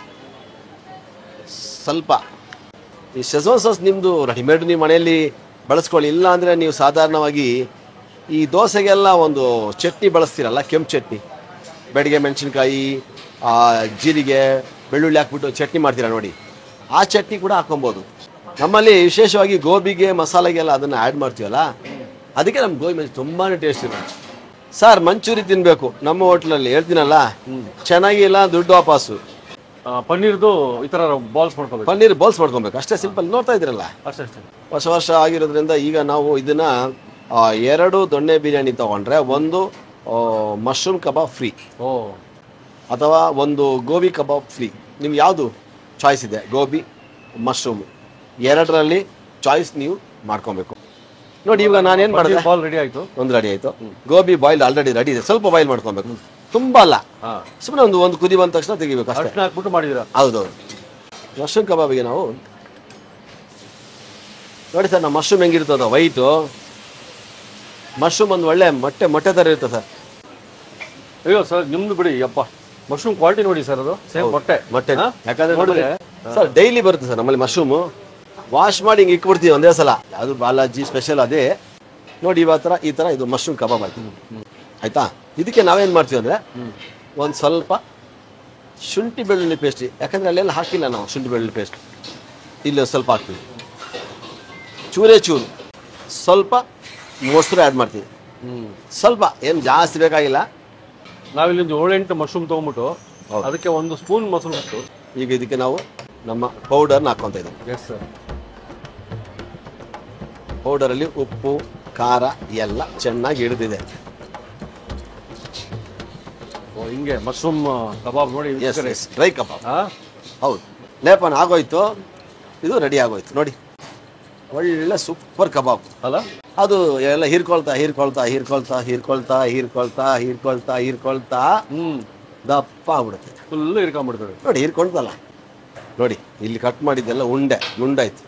[SPEAKER 1] ಸ್ವಲ್ಪ ಈ ಶೆಜ್ವಾನ್ ಸಾಸ್ ನಿಮ್ಮದು ರೆಡಿಮೇಡ್ ನೀವು ಮನೆಯಲ್ಲಿ ಬಳಸ್ಕೊಳ್ಳಿ. ಇಲ್ಲ ಅಂದರೆ ನೀವು ಸಾಧಾರಣವಾಗಿ ಈ ದೋಸೆಗೆಲ್ಲ ಒಂದು ಚಟ್ನಿ ಬಳಸ್ತೀರಲ್ಲ, ಕೆಂಪು ಚಟ್ನಿ, ಬೆಳಗ್ಗೆ ಮೆಣಸಿನ್ಕಾಯಿ, ಜೀರಿಗೆ, ಬೆಳ್ಳುಳ್ಳಿ ಹಾಕ್ಬಿಟ್ಟು ಚಟ್ನಿ ಮಾಡ್ತೀರಾ ನೋಡಿ, ಆ ಚಟ್ನಿ ಕೂಡ ಹಾಕೊಬೋದು. ನಮ್ಮಲ್ಲಿ ವಿಶೇಷವಾಗಿ ಗೋಬಿಗೆ ಮಸಾಲೆಗೆಲ್ಲ ಅದನ್ನು ಆ್ಯಡ್ ಮಾಡ್ತೀವಲ್ಲ, ಅದಕ್ಕೆ ನಮ್ಮ ಗೋಬಿ ಮಂಚೂರಿ ತುಂಬಾ ಟೇಸ್ಟ್ ಇರುತ್ತೆ. ಸರ್ ಮಂಚೂರಿ ತಿನ್ನಬೇಕು ನಮ್ಮ ಹೋಟ್ಲಲ್ಲಿ, ಹೇಳ್ತೀನಲ್ಲ, ಚೆನ್ನಾಗಿಲ್ಲ ದುಡ್ಡು ವಾಪಸ್ಸು.
[SPEAKER 2] ಪನ್ನೀರ್ದು ಈ ಥರ ಬಾಲ್ಸ್ ಮಾಡ್ಕೊಬೇಕು.
[SPEAKER 1] ಪನ್ನೀರ್ ಬಾಲ್ಸ್ ಮಾಡ್ಕೊಬೇಕು, ಅಷ್ಟೇ ಸಿಂಪಲ್. ನೋಡ್ತಾ ಇದ್ದೀರಲ್ಲ,
[SPEAKER 2] ಅಷ್ಟೇ.
[SPEAKER 1] ವರ್ಷ ಆಗಿರೋದ್ರಿಂದ ಈಗ ನಾವು ಇದನ್ನು 2 ದೊಣ್ಣೆ ಬಿರಿಯಾನಿ ತೊಗೊಂಡ್ರೆ 1 ಮಶ್ರೂಮ್ ಕಬಾಬ್ ಫ್ರೀ, ಅಥವಾ 1 ಗೋಬಿ ಕಬಾಬ್ ಫ್ರೀ. ನಿಮ್ಗೆ ಯಾವುದು ಚಾಯ್ಸ್ ಇದೆ, ಗೋಬಿ, ಮಶ್ರೂಮ್, 2ರಲ್ಲಿ ಚಾಯ್ಸ್ ನೀವು ಮಾಡ್ಕೊಬೇಕು. ನೋಡಿ ಇವಾಗ ನಾನೇನು ಮಾಡಿದೆ,
[SPEAKER 2] ಬಾಲ್ ರೆಡಿ ಆಯಿತು,
[SPEAKER 1] ಒಂದು ರೆಡಿ ಆಯಿತು. ಗೋಬಿ ಬಾಯ್ಲ್ ಆಲ್ರೆಡಿ ರೆಡಿ ಇದೆ. ಸ್ವಲ್ಪ ಬಾಯ್ಲ್ ಮಾಡ್ಕೊಬೇಕು, ತುಂಬ ಅಲ್ಲ, ಸುಮ್ಮನೆ ಒಂದು ಕುದಿ ಬಂದ ತಕ್ಷಣ ತೆಗಿಬೇಕು ಅಷ್ಟೇ.
[SPEAKER 2] ಹಾಕ್ಬಿಟ್ಟು ಮಾಡಿದ್ದೀರಾ?
[SPEAKER 1] ಹೌದು. ಮಶ್ರೂಮ್ ಕಬಾಬಿಗೆ ನಾವು ನೋಡಿ ಸರ್, ನಮ್ಮ ಮಶ್ರೂಮ್ ಹೆಂಗಿರ್ತದ ವೈಟು, ಮಶ್ರೂಮ್ ಒಂದು ಒಳ್ಳೆ ಮೊಟ್ಟೆ ಥರ ಇರುತ್ತೆ ಸರ್.
[SPEAKER 2] ಅಯ್ಯೋ ಸರ್, ನಿಮ್ದು ಬಿಡಿ ಅಪ್ಪ, ಮಶ್ರೂಮ್ ಕ್ವಾಲಿಟಿ ನೋಡಿ ಸರ್, ಅದು ಸೇಮ್ ಮೊಟ್ಟೆ.
[SPEAKER 1] ಯಾಕಂದ್ರೆ
[SPEAKER 2] ನೋಡಿದ್ರೆ
[SPEAKER 1] ಸರ್ ಡೈಲಿ ಬರುತ್ತೆ ಸರ್ ನಮ್ಮಲ್ಲಿ ಮಶ್ರೂಮು. ವಾಶ್ ಮಾಡಿ ಹಿಂಗೆ ಇಕ್ಬಿಡ್ತೀವಿ ಒಂದೇ ಸಲ. ಅದು ಬಾಲಾಜಿ ಸ್ಪೆಷಲ್ ಅದೇ. ನೋಡಿ ಈ ಥರ ಇದು ಮಶ್ರೂಮ್ ಕಬಾಬ್ ಆಯ್ತು. ಆಯ್ತಾ? ಇದಕ್ಕೆ ನಾವೇನು ಮಾಡ್ತೀವಿ ಅಂದರೆ ಒಂದು ಸ್ವಲ್ಪ ಶುಂಠಿ ಬೆಳ್ಳುಳ್ಳಿ ಪೇಸ್ಟ್, ಯಾಕಂದರೆ ಅಲ್ಲೆಲ್ಲ ಹಾಕಿಲ್ಲ ನಾವು ಶುಂಠಿ ಬೆಳ್ಳುಳ್ಳಿ ಪೇಸ್ಟ್, ಇಲ್ಲಿ ಒಂದು ಸ್ವಲ್ಪ ಹಾಕ್ತೀವಿ. ಚೂರೇ ಚೂರು ಸ್ವಲ್ಪ ಮೊಸರು ಆ್ಯಡ್ ಮಾಡ್ತೀವಿ. ಸ್ವಲ್ಪ ಏನು ಜಾಸ್ತಿ ಬೇಕಾಗಿಲ್ಲ.
[SPEAKER 2] ನಾವಿಲ್ಲಿ 7-8 ಮಶ್ರೂಮ್ ತೊಗೊಂಬಿಟ್ಟು ಅದಕ್ಕೆ 1 ಸ್ಪೂನ್ ಮೊಸರು ಬಿಟ್ಟು
[SPEAKER 1] ಈಗ ಇದಕ್ಕೆ ನಾವು ನಮ್ಮ ಪೌಡರ್ನ ಹಾಕ್ಕೊತ ಇದ್ದೀವಿ.
[SPEAKER 2] Yes sir.
[SPEAKER 1] ಪೌಡರಲ್ಲಿ ಉಪ್ಪು ಖಾರ ಎಲ್ಲ ಚೆನ್ನಾಗಿ ಹಿಡಿದಿದೆ.
[SPEAKER 2] ಹಿಂಗೆ ಮಶ್ರೂಮ್ ಕಬಾಬ್ ನೋಡಿ,
[SPEAKER 1] ಡ್ರೈ ಕಬಾಬ್. ಹೌದು, ಲೇಪನ ಆಗೋಯ್ತು, ಇದು ರೆಡಿ ಆಗೋಯ್ತು. ನೋಡಿ ಒಳ್ಳೆ ಸೂಪರ್ ಕಬಾಬ್
[SPEAKER 2] ಅಲ್ಲ.
[SPEAKER 1] ಅದು ಎಲ್ಲ ಹೀರ್ಕೊಳ್ತಾ ದಪ್ಪ ಆಗ್ಬಿಡುತ್ತೆ.
[SPEAKER 2] ಫುಲ್ ಹಿರ್ಕೊಂಡ್ಬಿಡ್ತದೆ
[SPEAKER 1] ನೋಡಿ, ಹೀರ್ಕೊಳ್ತಲ್ಲ. ನೋಡಿ ಇಲ್ಲಿ ಕಟ್ ಮಾಡಿದ್ದೆಲ್ಲ ಉಂಡಾಯ್ತು.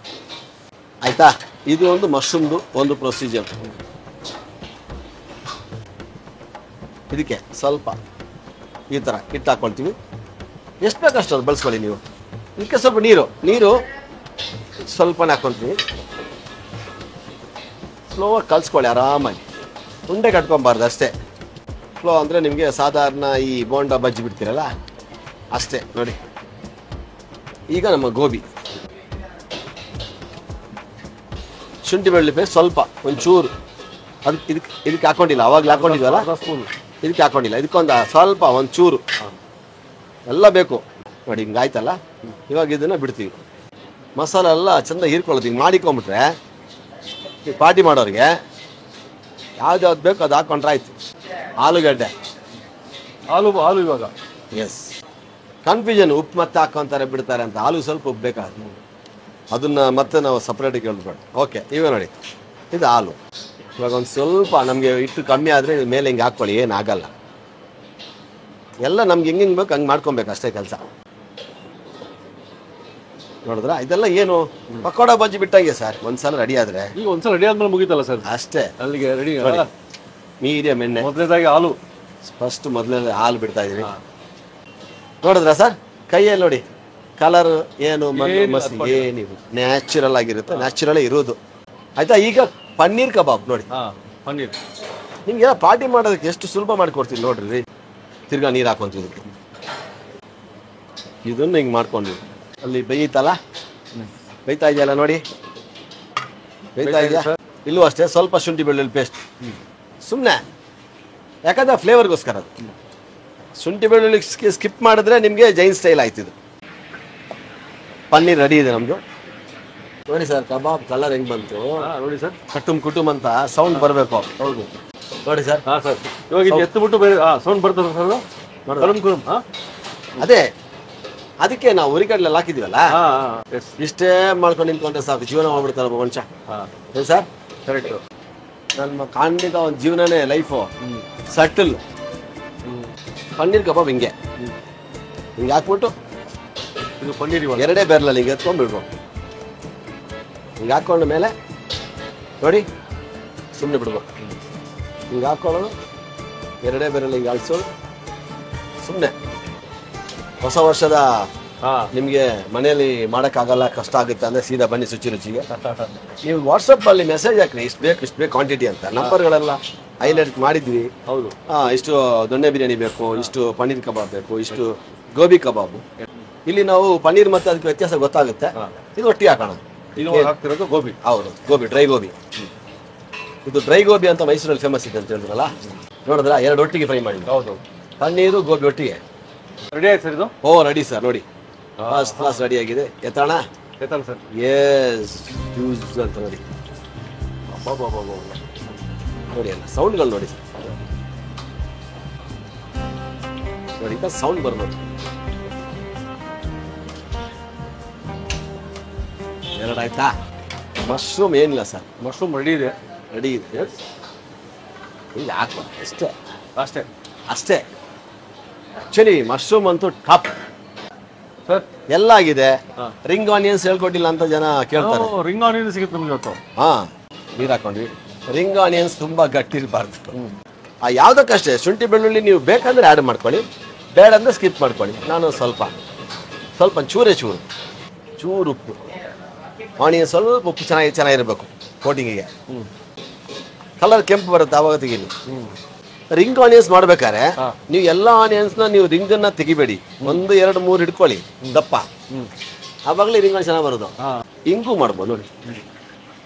[SPEAKER 1] ಆಯ್ತಾ? ಇದು ಒಂದು ಮಶ್ರೂಮ್ದು ಒಂದು ಪ್ರೊಸೀಜರ್. ಇದಕ್ಕೆ ಸ್ವಲ್ಪ ಈ ಥರ ಹಿಟ್ಟು ಹಾಕ್ಕೊಳ್ತೀವಿ. ಎಷ್ಟು ಬೇಕಷ್ಟು ಅದು ಬಳಸ್ಕೊಳ್ಳಿ ನೀವು. ಇದಕ್ಕೆ ಸ್ವಲ್ಪ ನೀರು ಸ್ವಲ್ಪನೇ ಹಾಕ್ಕೊಳ್ತೀವಿ. ಸ್ಲೋವಾಗಿ ಕಲಿಸ್ಕೊಳ್ಳಿ ಆರಾಮಾಗಿ. ಉಂಡೆ ಕಟ್ಕೊಬಾರ್ದು ಅಷ್ಟೇ. ಸ್ಲೋ ಅಂದರೆ ನಿಮಗೆ ಸಾಧಾರಣ ಈ ಬೋಂಡ ಬಜ್ಜಿ ಬಿಡ್ತೀರಲ್ಲ ಅಷ್ಟೇ. ನೋಡಿ ಈಗ ನಮ್ಮ ಗೋಬಿ, ಶುಂಠಿ ಬೆಳ್ಳುಳ್ಳಿ ಪೇಸ್ಟ್ ಸ್ವಲ್ಪ ಒಂಚೂರು, ಅದು ಇದಕ್ಕೆ ಹಾಕೊಂಡಿಲ್ಲ, ಅವಾಗಲೇ ಹಾಕೊಂಡಿದ್ವಲ್ಲ, ಇದಕ್ಕೆ ಹಾಕೊಂಡಿಲ್ಲ. ಇದಕ್ಕೊಂದು ಸ್ವಲ್ಪ ಒಂಚೂರು ಎಲ್ಲ ಬೇಕು. ನೋಡಿ ಹಿಂಗಾಯ್ತಲ್ಲ. ಇವಾಗ ಇದನ್ನು ಬಿಡ್ತೀವಿ. ಮಸಾಲ ಎಲ್ಲ ಚೆಂದ ಹೀರ್ಕೊಳ್ಳೋದು. ಹಿಂಗೆ ಮಾಡಿಕೊಂಬಿಟ್ರೆ ಪಾರ್ಟಿ ಮಾಡೋರಿಗೆ ಯಾವ್ದು ಬೇಕು ಅದು ಹಾಕ್ಕೊಂಡ್ರೆ ಆಯ್ತು. ಆಲೂಗಡ್ಡೆ,
[SPEAKER 2] ಆಲು ಇವಾಗ
[SPEAKER 1] ಎಸ್, ಕನ್ಫ್ಯೂಷನ್ ಉಪ್ಪು ಮತ್ತೆ ಹಾಕ್ಕೊಂತಾರೆ ಬಿಡ್ತಾರೆ ಅಂತ. ಆಲೂ ಸ್ವಲ್ಪ ಉಪ್ಪು ಬೇಕಾದ್ರೆ ಅದನ್ನು ಮತ್ತೆ ನಾವು ಸಪ್ರೇಟಾಗಿ ಕೇಳ್ಬೇಡ. ಓಕೆ, ಇವಾಗ ನೋಡಿ ಇದು ಹಾಲು. ಇವಾಗ ಒಂದು ಸ್ವಲ್ಪ ನಮಗೆ ಹಿಟ್ಟು ಕಮ್ಮಿ ಆದರೆ ಮೇಲೆ ಹಿಂಗೆ ಹಾಕ್ಕೊಳ್ಳಿ, ಏನಾಗಲ್ಲ. ಎಲ್ಲ ನಮ್ಗೆ ಹೆಂಗೆ ಬೇಕು ಹಂಗೆ ಮಾಡ್ಕೊಬೇಕು ಅಷ್ಟೇ ಕೆಲಸ. ನೋಡಿದ್ರ ಇದೆಲ್ಲ ಏನು ಪಕೋಡ ಬಜ್ಜಿ ಬಿಟ್ಟಂಗೆ ಸರ್. ಒಂದ್ಸಲ ರೆಡಿ ಆದರೆ
[SPEAKER 2] ಈಗ ಒಂದ್ಸಲ ರೆಡಿ ಆದ್ಮೇಲೆ ಮುಗೀತಲ್ಲ ಸರ್,
[SPEAKER 1] ಅಷ್ಟೇ.
[SPEAKER 2] ಅಲ್ಲಿಗೆ ರೆಡಿ.
[SPEAKER 1] ಮೀಡಿಯಂ ಎಣ್ಣೆ,
[SPEAKER 2] ಮೊದಲನೇದಾಗಿ ಹಾಲು,
[SPEAKER 1] ಫಸ್ಟ್ ಮೊದಲನೇ ಹಾಲು ಬಿಡ್ತಾ ಇದೀವಿ. ನೋಡಿದ್ರ ಸರ್ ಕೈಯಲ್ಲಿ ನೋಡಿ ಕಲರ್ ಏನು ಏನಿವು ನ್ಯಾಚುರಲ್ ಆಗಿರುತ್ತೆ, ನ್ಯಾಚುರಲ್ ಇರೋದು. ಆಯ್ತಾ? ಈಗ ಪನ್ನೀರ್ ಕಬಾಬ್ ನೋಡಿ.
[SPEAKER 2] ಪನ್ನೀರ್
[SPEAKER 1] ನಿಮ್ಗೆ ಪಾರ್ಟಿ ಮಾಡೋದಕ್ಕೆ ಎಷ್ಟು ಸುಲಭ ಮಾಡಿಕೊಡ್ತೀನಿ ನೋಡ್ರಿ. ತಿರ್ಗಾ ನೀರು ಹಾಕೊಂತಿದ್ದಕ್ಕೆ ಇದನ್ನು ಹಿಂಗೆ ಮಾಡ್ಕೊಂಡಿವಿ. ಅಲ್ಲಿ ಬೇಯ್ತಲ್ಲ, ಬೇಯ್ತಾ ಇದೆಯಲ್ಲ ನೋಡಿ, ಬೇಯ್ತಾ ಇದೆಯಾ? ಇಲ್ಲೂ ಅಷ್ಟೇ ಸ್ವಲ್ಪ ಶುಂಠಿ ಬೆಳ್ಳುಳ್ಳಿ ಪೇಸ್ಟ್ ಸುಮ್ಮನೆ, ಯಾಕಂದ್ರೆ ಫ್ಲೇವರ್ಗೋಸ್ಕರ. ಅದು ಶುಂಠಿ ಬೆಳ್ಳುಳ್ಳಿ ಸ್ಕಿಪ್ ಮಾಡಿದ್ರೆ ನಿಮಗೆ ಜೈನ್ ಸ್ಟೈಲ್ ಆಯ್ತಿದ್ದು. ಪನ್ನೀರ್ ರೆಡಿ ಇದೆ ನಮ್ಮದು. ನೋಡಿ ಸರ್ ಕಬಾಬ್ ಕಲರ್ ಹೆಂಗೆ ಬಂತು
[SPEAKER 2] ನೋಡಿ ಸರ್.
[SPEAKER 1] ಕುಟುಂಬ ಅಂತ ಸೌಂಡ್ ಬರಬೇಕು.
[SPEAKER 2] ಹೌದು
[SPEAKER 1] ನೋಡಿ ಸರ್.
[SPEAKER 2] ಹಾಂ ಸರ್, ಇವಾಗ ಇದು ಎತ್ತುಬಿಟ್ಟು ಬೇರೆ ಸೌಂಡ್ ಬರ್ತದೆ ಸರ್.
[SPEAKER 1] ಅದೇ ಅದಕ್ಕೆ ನಾವು ಉರಿಗಡ್ಲೆಲ್ಲ ಹಾಕಿದೀವಲ್ಲ, ಇಷ್ಟೇ ಮಾಡ್ಕೊಂಡು ನಿಂತ್ಕೊಂಡ್ರೆ ಸಾಕು, ಜೀವನ ಮಾಡ್ಬಿಡ್ತಾರ ಮನುಷ್ಯ. Sir
[SPEAKER 2] correct.
[SPEAKER 1] ನನ್ನ ಖಂಡಿತ ಒಂದು ಜೀವನನೇ ಲೈಫು ಸಟಲ್. ಪನ್ನೀರ್ ಕಬಾಬ್ ಹಿಂಗೆ ಹಾಕ್ಬಿಟ್ಟು
[SPEAKER 2] ಇದು ಪನ್ನೀರ್
[SPEAKER 1] ಎರಡೇ ಬೆರಳಲ್ಲಿ ಹಿಂಗೆ ಎತ್ಕೊಂಡ್ಬಿಡ್ಬೇಕು. ಹಿಂಗೆ ಹಾಕೊಂಡ ಮೇಲೆ ನೋಡಿ ಸುಮ್ಮನೆ ಬಿಡ್ಬೇಕು. ಹಿಂಗೆ ಹಾಕೊಳ್ಳೋದು, ಎರಡೇ ಬೆರಳು ಹಿಂಗೆ ಅಳಿಸೋದು ಸುಮ್ಮನೆ. ಹೊಸ ವರ್ಷದ ನಿಮಗೆ ಮನೆಯಲ್ಲಿ ಮಾಡೋಕ್ಕಾಗಲ್ಲ, ಕಷ್ಟ ಆಗುತ್ತೆ ಅಂದರೆ ಸೀದಾ ಬನ್ನಿ ರುಚಿಗೆ. ನೀವು ವಾಟ್ಸಪ್ಪಲ್ಲಿ ಮೆಸೇಜ್ ಹಾಕ್ರಿ, ಇಷ್ಟು ಬೇಕು ಕ್ವಾಂಟಿಟಿ ಅಂತ. ನಂಬರ್ಗಳೆಲ್ಲ ಹೈಲೈಟ್ ಮಾಡಿದ್ವಿ.
[SPEAKER 2] ಹೌದು.
[SPEAKER 1] ಇಷ್ಟು ದೊಣ್ಣೆ ಬಿರಿಯಾನಿ ಬೇಕು, ಇಷ್ಟು ಪನ್ನೀರ್ ಕಬಾಬ್ ಬೇಕು, ಇಷ್ಟು ಗೋಬಿ ಕಬಾಬು. ಇಲ್ಲಿ ನಾವು ಪನ್ನೀರ್ ಮತ್ತು ಅದಕ್ಕೆ ವ್ಯತ್ಯಾಸ ಗೊತ್ತಾಗುತ್ತೆ. ಇದು ಒಟ್ಟಿಗೆ ಹಾಕೋಣ.
[SPEAKER 2] ಇದು ಹಾಕ್ತಿರೋದು ಗೋಬಿ.
[SPEAKER 1] ಹೌದು, ಗೋಬಿ, ಡ್ರೈ ಗೋಬಿ. ಇದು ಡ್ರೈ ಗೋಬಿ ಅಂತ ಮೈಸೂರಲ್ಲಿ ಫೇಮಸ್ ಇದೆ ಅಂತ ಹೇಳಿದ್ರಲ್ಲ, ನೋಡಿದ್ರ? ಎರಡು ಒಟ್ಟಿಗೆ ಫ್ರೈ ಮಾಡಿ.
[SPEAKER 2] ಹೌದು,
[SPEAKER 1] ಪನ್ನೀರು ಗೋಬಿ ಒಟ್ಟಿಗೆ
[SPEAKER 2] ರೆಡಿ ಆಯ್ತು ಸರ್ ಇದು.
[SPEAKER 1] Ready sir. ನೋಡಿ ಫಸ್ಟ್ ಕ್ಲಾಸ್ ರೆಡಿ ಆಗಿದೆ. ಎತ್ತೋಣ
[SPEAKER 2] ಸರ್.
[SPEAKER 1] ಎಸ್ ಜ್ಯೂಸ್ ಅಂತ ನೋಡಿ. ನೋಡಿ ಅಲ್ಲ ಸೌಂಡ್ಗಳು ನೋಡಿ ಸರ್. ನೋಡಿ ಈಗ ಸೌಂಡ್ ಬರ್ಬೋದು. ಎರಡಾಯ್ತಾ? ಮಶ್ರೂಮ್ ಏನಿಲ್ಲ ಸರ್,
[SPEAKER 2] ಮಶ್ರೂಮ್ ರೆಡಿ ಇದೆ.
[SPEAKER 1] ಇಲ್ಲಿ ಹಾಕುವ ಅಷ್ಟೇ
[SPEAKER 2] ಅಷ್ಟೇ.
[SPEAKER 1] ಆ್ಯಕ್ಚುಲಿ ಮಶ್ರೂಮ್ ಅಂತೂ ಟಾಪ್.
[SPEAKER 2] ಸರ್
[SPEAKER 1] ಎಲ್ಲ ಆಗಿದೆ. ರಿಂಗ್ ಆನಿಯನ್ಸ್ ಹೇಳ್ಕೊಟ್ಟಿಲ್ಲ ಅಂತ ಜನ ಕೇಳ್ತಾರೆ.
[SPEAKER 2] ರಿಂಗ್ ಆನಿಯನ್ ಸಿಗುತ್ತೆ ನಮ್ಗೆ ಇವತ್ತು.
[SPEAKER 1] ಹಾ, ನೀರು ಹಾಕೊಂಡ್ವಿ. ರಿಂಗ್ ಆನಿಯನ್ಸ್ ತುಂಬಾ ಗಟ್ಟಿ ಇರಬಾರ್ದು. ಯಾವ್ದಕ್ಕಷ್ಟೇ, ಶುಂಠಿ ಬೆಳ್ಳುಳ್ಳಿ ನೀವು ಬೇಕಂದ್ರೆ ಆ್ಯಡ್ ಮಾಡ್ಕೊಳ್ಳಿ, ಬೇಡ ಅಂದ್ರೆ ಸ್ಕಿಪ್ ಮಾಡ್ಕೊಳ್ಳಿ. ನಾನು ಸ್ವಲ್ಪ ಚೂರು ಉಪ್ಪು, ಆನಿಯನ್ ಸ್ವಲ್ಪ ಉಪ್ಪು ಚೆನ್ನಾಗಿರ್ಬೇಕು ಕೋಟಿಂಗಿಗೆ. ಕಲರ್ ಕೆಂಪು ಬರುತ್ತೆ ಆವಾಗ ತೆಗೀನಿ. ರಿಂಗ್ ಆನಿಯನ್ಸ್ ಮಾಡ್ಬೇಕಾದ್ರೆ ನೀವು ಎಲ್ಲ ಆನಿಯನ್ಸ್ನ ನೀವು ರಿಂಗನ್ನ ತೆಗಿಬೇಡಿ, 1, 2, 3 ಹಿಡ್ಕೊಳ್ಳಿ ದಪ್ಪ, ಆವಾಗಲೇ ರಿಂಗ್ ಚೆನ್ನಾಗಿ ಬರೋದು. ಹಿಂಗೂ ಮಾಡ್ಬೋದು ನೋಡಿ.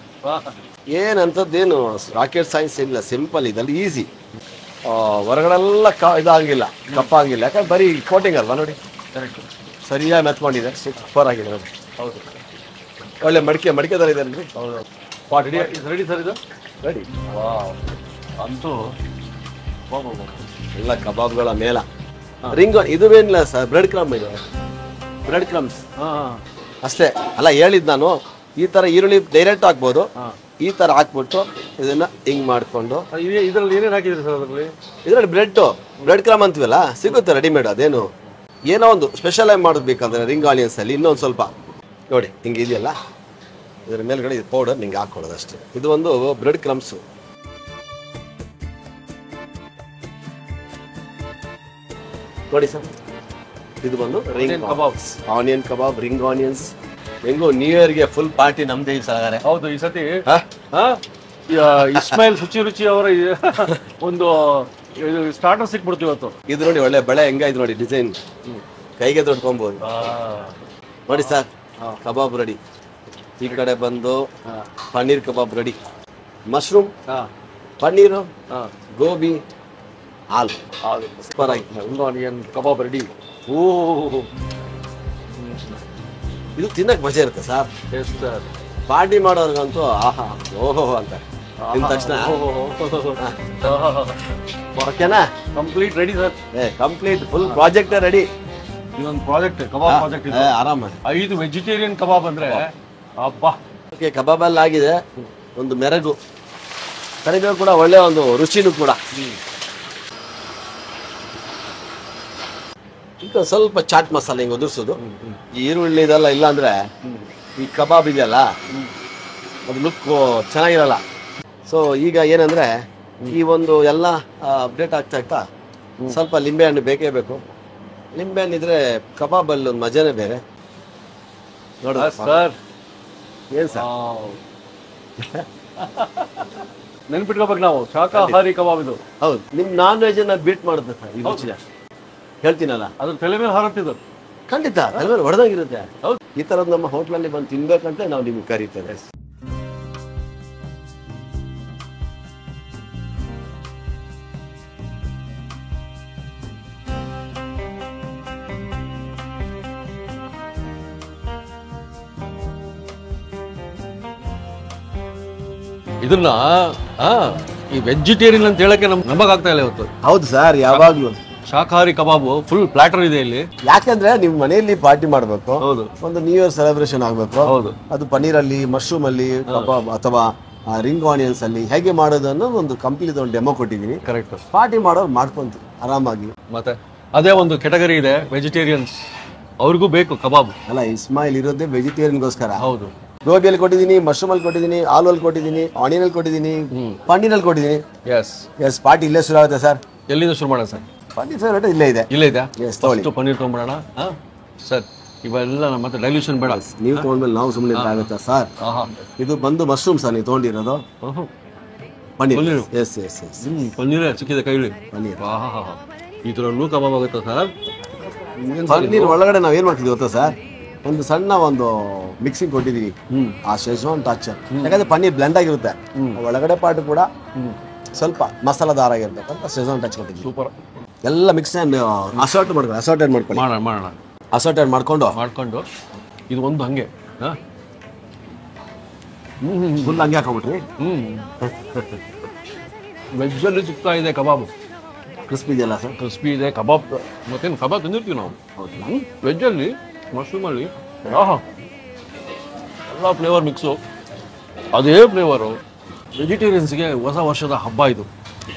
[SPEAKER 1] ಏನಂತದ್ದೇನು ರಾಕೆಟ್ ಸೈನ್ಸ್ ಇಲ್ಲ, ಸಿಂಪಲ್ ಇದಲ್ಲಿ ಈಸಿ. ಹೊರಗಡೆಲ್ಲ ಇದಾಗಿಲ್ಲ, ಕಪ್ಪ ಆಗಿಲ್ಲ, ಯಾಕಂದ್ರೆ ಬರೀ ಕೋಟಿಂಗ್ ಅಲ್ವಾ ನೋಡಿ. ಸರಿಯಾಗಿ ಮೆತ್ಕೊಂಡಿದೆ, ಸೂಪರ್ ಆಗಿದೆ ನೋಡಿ.
[SPEAKER 2] ಹೌದು,
[SPEAKER 1] ಒಳ್ಳೆ ಮಡಿಕೆ ಥರ ಇದೆ ಅಲ್ರಿ.
[SPEAKER 2] ಪಾಟ್ ರೆಡಿ ಸರ್, ಇದು
[SPEAKER 1] ರೆಡಿ.
[SPEAKER 2] ಅಂತೂ
[SPEAKER 1] ಎಲ್ಲ ಕಬಾಬ್ಗಳ ಮೇಲ ರಿಂಗ್. ಇದೇನಿಲ್ಲ ಸರ್, ಬ್ರೆಡ್ ಕ್ರಮ್ಸ್ ಅಷ್ಟೇ. ಅಲ್ಲ ಹೇಳಿದ್ ನಾನು, ಈ ತರ ಈರುಳ್ಳಿ ಡೈರೆಕ್ಟ್ ಹಾಕ್ಬೋದು, ಈ ತರ ಹಾಕ್ಬಿಟ್ಟು ಇದನ್ನ ಹಿಂಗ್ ಮಾಡ್ಕೊಂಡು.
[SPEAKER 2] ಇದ್ರಲ್ಲಿ ಏನೇನು ಹಾಕಿದ್ರಿ ಸರ್?
[SPEAKER 1] ಇದರಲ್ಲಿ ಬ್ರೆಡ್ ಕ್ರಮ್ ಅಂತೀವಲ್ಲ, ಸಿಗುತ್ತೆ ರೆಡಿಮೇಡ್. ಅದೇನು ಏನೋ ಒಂದು ಸ್ಪೆಷಲ್ ಆಗಿ ಮಾಡಬೇಕಂದ್ರೆ ರಿಂಗ್ ಆನಿಯನ್ಸ್ ಅಲ್ಲಿ ಇನ್ನೊಂದು ಸ್ವಲ್ಪ ನೋಡಿ ಹಿಂಗೆ ಇದೆಯಲ್ಲ, ಇದರ ಮೇಲ್ಗಡೆ ಇದು ಪೌಡರ್ ನಿಂಗೆ ಹಾಕೊಳ್ಳೋದು ಅಷ್ಟೇ. ಇದು ಒಂದು ಬ್ರೆಡ್ ಕ್ರಮ್ಸು. ನೋಡಿ ಸರ್, ಇದು ಬಂದು ರಿಂಗ್ ಕಬಾಬ್ಸ್, ಆನಿಯನ್ ಕಬಾಬ್, ರಿಂಗ್ ಆನಿಯನ್ಸ್. ಹೆಂಗೋ ನ್ಯೂ ಇಯರ್ಗೆ ಫುಲ್ ಪಾರ್ಟಿ ನಮ್ದೇ ಈ ಸಲ.
[SPEAKER 2] ಹೌದು, ಈ ಸತಿ ಇಸ್ಮಾಯಿಲ್ ರುಚಿ ಅವರ ಒಂದು ಸ್ಟಾರ್ಟರ್ ಸಿಕ್ಬಿಡ್ತು ಇವತ್ತು.
[SPEAKER 1] ಇದು ನೋಡಿ ಒಳ್ಳೆ ಬೆಳೆ ಹೆಂಗಾಯ್ತು ನೋಡಿ, ಡಿಸೈನ್ ಕೈಗೆ ತೊಡ್ಕೊಬಹುದು ನೋಡಿ ಸರ್. Kebab ready. ಈ ಕಡೆ ಬಂದು paneer kebab ready. Mushroom, paneer, gobi, ಹಾಲು ಸೂಪರ್ ಆಗಿ
[SPEAKER 2] ಆನಿಯನ್ ಕಬಾಬ್ ರೆಡಿ.
[SPEAKER 1] ಇದು ತಿನ್ನಕ್ ಮಜಾ ಇರುತ್ತೆ ಸರ್.
[SPEAKER 2] ಸರ್
[SPEAKER 1] ಪಾರ್ಟಿ ಮಾಡೋರ್ಗಂತೂ ಆಹಾ ಓಹೋ ಅಂತ ತಿಂದ ತಕ್ಷಣ ಓಕೆನಾ,
[SPEAKER 2] complete ready sir.
[SPEAKER 1] Complete full project ready.
[SPEAKER 2] ಇದೊಂದು ಪ್ರಾಜೆಕ್ಟ್, ಕಬಾಬ್ ಪ್ರಾಜೆಕ್ಟ್ ಇದೆ.
[SPEAKER 1] ಆರಾಮ
[SPEAKER 2] 5 ವೆಜಿಟೇರಿಯನ್ ಕಬಾಬ್ ಅಂದ್ರೆ ಅಬ್ಬಾ.
[SPEAKER 1] ಓಕೆ, ಕಬಾಬ್ ಎಲ್ಲ ಆಗಿದೆ. ಒಂದು ಮೆರಗು ಕರಿಬೇವು ಕೂಡ ಒಳ್ಳೆ ಒಂದು ರುಚಿನೂ ಕೂಡ. ಈಗ ಸ್ವಲ್ಪ ಚಾಟ್ ಮಸಾಲೆ ಹಿಂಗೆ ಉದುರ್ಸೋದು. ಈ ಈರುಳ್ಳಿ ಇದೆಲ್ಲ ಇಲ್ಲ ಅಂದ್ರೆ ಈ ಕಬಾಬ್ ಇದೆಯಲ್ಲ ಅದು ಲುಕ್ ಚೆನ್ನಾಗಿರಲ್ಲ. ಸೊ ಈಗ ಏನಂದ್ರೆ ಈ ಒಂದು ಎಲ್ಲ ಅಪ್ಡೇಟ್ ಆಗ್ತಾ ಸ್ವಲ್ಪ ಲಿಂಬೆಹಣ್ಣು ಬೇಕೇ ಬೇಕು. ಲಿಂಬೆಹಣ್ಣು ಇದ್ರೆ ಕಬಾಬಲ್ಲಿ ಒಂದು ಮಜಾನೇ ಬೇರೆ. ನೋಡ
[SPEAKER 2] ಸರ್,
[SPEAKER 1] ಏನ್ ಸರ್
[SPEAKER 2] ನೆನ್ಪಿಟ್ಕೋಬೇಕು ನಾವು, ಶಾಕಾಹಾರಿ ಕಬಾಬ್ ಇದು.
[SPEAKER 1] ಹೌದು, ನಿಮ್ ನಾನ್ ವೆಜ್ ಅನ್ನ ಬೀಟ್ ಮಾಡುತ್ತೆ ಸರ್ ಈ ರುಚಿನ. ಹೇಳ್ತೀನಲ್ಲ,
[SPEAKER 2] ಅದ್ರ ತಲೆ ಮೇಲೆ ಹಾರತ್ತಿದ್ದು
[SPEAKER 1] ಖಂಡಿತ ತಲೆ ಮೇಲೆ ಹೊಡೆದಂಗಿರುತ್ತೆ. ಹೌದು, ಈ ತರದ್ ನಮ್ಮ ಹೋಟ್ಲಲ್ಲಿ ಬಂದು ತಿನ್ಬೇಕಂತ ನಾವು ನಿಮ್ಗೆ ಕರೀತೇವೆ.
[SPEAKER 2] ಇದನ್ನ ಈ ವೆಜಿಟೇರಿಯನ್ ಅಂತ ಹೇಳಕ್ಕೆ ನಮಗಾಗ್ತಾ ಇಲ್ಲ ಇವತ್ತು.
[SPEAKER 1] ಹೌದು ಸರ್, ಯಾವಾಗ್ಲೂ
[SPEAKER 2] ಶಾಕಾಹಾರಿ ಕಬಾಬು ಫುಲ್ ಪ್ಲಾಟರ್ ಇದೆ ಇಲ್ಲಿ.
[SPEAKER 1] ಯಾಕಂದ್ರೆ ನೀವು ಮನೆಯಲ್ಲಿ ಪಾರ್ಟಿ ಮಾಡ್ಬೇಕು,
[SPEAKER 2] ಹೌದು,
[SPEAKER 1] ಒಂದು ನ್ಯೂ ಇಯರ್ ಸೆಲೆಬ್ರೇಷನ್ ಆಗ್ಬೇಕು.
[SPEAKER 2] ಹೌದು,
[SPEAKER 1] ಅದು ಪನ್ನೀರ್ ಅಲ್ಲಿ, ಮಶ್ರೂಮ್ ಅಲ್ಲಿ, ಕಬಾಬ್ ಅಥವಾ ರಿಂಗ್ ಆನಿಯನ್ಸ್ ಅಲ್ಲಿ ಹೇಗೆ ಮಾಡೋದು ಅನ್ನೋ ಒಂದು ಕಂಪ್ಲೀಟ್ ಒಂದು ಡೆಮೋ ಕೊಟ್ಟಿದ್ದೀನಿ.
[SPEAKER 2] ಕರೆಕ್ಟ್.
[SPEAKER 1] ಪಾರ್ಟಿ ಮಾಡೋರು ಮಾಡ್ಕೊಂತ ಆರಾಮಾಗಿ.
[SPEAKER 2] ಮತ್ತೆ ಅದೇ ಒಂದು ಕೆಟಗರಿ ಇದೆ ವೆಜಿಟೇರಿಯನ್ಸ್, ಅವ್ರಿಗೂ ಬೇಕು ಕಬಾಬ್.
[SPEAKER 1] ಅಲ್ಲ, ಇಸ್ಮಾಯಿಲ್ ಇರೋದೇ ವೆಜಿಟೇರಿಯನ್ಗೋಸ್ಕರ.
[SPEAKER 2] ಹೌದು,
[SPEAKER 1] ಗೋಬಿಯಲ್ಲಿ ಕೊಟ್ಟಿದ್ದೀನಿ, ಮಶ್ರೂಮ್ ಅಲ್ಲಿ ಕೊಟ್ಟಿದ್ದೀನಿ, ಆಲೂ ಅಲ್ಲಿ ಕೊಟ್ಟಿದ್ದೀನಿ, ಆನಿಯನ್ ಅಲ್ಲಿ ಕೊಟ್ಟಿದ್ದೀನಿ, ಪನ್ನೀರಲ್ಲಿ ಕೊಟ್ಟಿದ್ದೀನಿ. ಎಸ್ ಪಾರ್ಟಿ ಇಲ್ಲೇ ಶುರು ಆಗುತ್ತೆ ಸರ್.
[SPEAKER 2] ಎಲ್ಲಿಂದ ಶುರು ಮಾಡೋಣ ಸರ್?
[SPEAKER 1] ಪನ್ನೀರ್ ಫೇವ್ರೇಟ್ ಇಲ್ಲೇ ಇದೆ.
[SPEAKER 2] ಇಲ್ಲೇ ಇದೆ.
[SPEAKER 1] ಪನ್ನೀರ್
[SPEAKER 2] ತೊಗೊಂಡ್ಬಿಡೋಣ ಸರ್. ಇವೆಲ್ಲ ಮತ್ತೆ ಡೈಲ್ಯೂಷನ್ ಬೇಡ,
[SPEAKER 1] ನೀವು ತೊಗೊಂಡ್ಮೇಲೆ ನಾವು ಸುಮ್ಮನೆ ಆಗುತ್ತಾ ಸರ್? ಇದು ಬಂದು ಮಶ್ರೂಮ್ ಸರ್ ನೀವು ತೊಗೊಂಡಿರೋದು. ಪನ್ನೀರ್. ಎಸ್ ಎಸ್ ಎಸ್
[SPEAKER 2] ಪನ್ನೀರೇ ಸಿಕ್ಕಿದೆ ಕೈಲಿ.
[SPEAKER 1] ಪನ್ನೀರ್
[SPEAKER 2] ಈ ಥರಲ್ಲೂ ಕಬಾಬ್ ಆಗುತ್ತಾ ಸರ್?
[SPEAKER 1] ಪನ್ನೀರ್ ಒಳಗಡೆ ನಾವ್ ಏನ್ ಮಾಡ್ತಿದ್ವಿ ಗೊತ್ತಾ ಸರ್? ಒಂದು ಸಣ್ಣ ಒಂದು ಮಿಕ್ಸಿಂಗ್ ಕೊಟ್ಟಿದೀವಿ, ಆ ಶೆಜ್ವಾನ್ ಟಚ್. ಯಾಕಂದ್ರೆ ಪನ್ನೀರ್ ಬ್ಲೆಂಡ್ ಆಗಿರುತ್ತೆ, ಒಳಗಡೆ ಪಾರ್ಟ್ ಕೂಡ ಸ್ವಲ್ಪ ಮಸಾಲಾದಾರ ಆಗಿರ್ಬೇಕಂತ ಶೆಜ್ವಾನ್ ಟಚ್ ಕೊಟ್ಟಿದ್ವಿ.
[SPEAKER 2] ಸೂಪರ್.
[SPEAKER 1] ಎಲ್ಲ ಮಿಕ್ಸ್ ಅಸಾರ್ಟೆಡ್ ಮಾಡ್ಕೊಂಡು
[SPEAKER 2] ಇದು ಒಂದು ಹಂಗೆ
[SPEAKER 1] ಫುಲ್ ಹಂಗೆ ಹಾಕೊಂಡ್ಬಿಟ್ರಿ.
[SPEAKER 2] ವೆಜ್ಜಲ್ಲಿ ಸಿಗ್ತಾ ಇದೆ ಕಬಾಬ್,
[SPEAKER 1] ಕ್ರಿಸ್ಪಿ ಇದೆಯಲ್ಲ ಸರ್?
[SPEAKER 2] ಕ್ರಿಸ್ಪಿ ಇದೆ ಕಬಾಬ್. ಮತ್ತೇನು ಕಬಾಬ್ ತಿಂದಿರ್ತೀವಿ ನಾವು. ವೆಜ್ಜಲ್ಲಿ, ಮಶ್ರೂಮಲ್ಲಿ ಎಲ್ಲ ಫ್ಲೇವರ್ ಮಿಕ್ಸು, ಅದೇ ಫ್ಲೇವರು. ವೆಜಿಟೇರಿಯನ್ಸ್ಗೆ ಹೊಸ ವರ್ಷದ ಹಬ್ಬ ಇದು,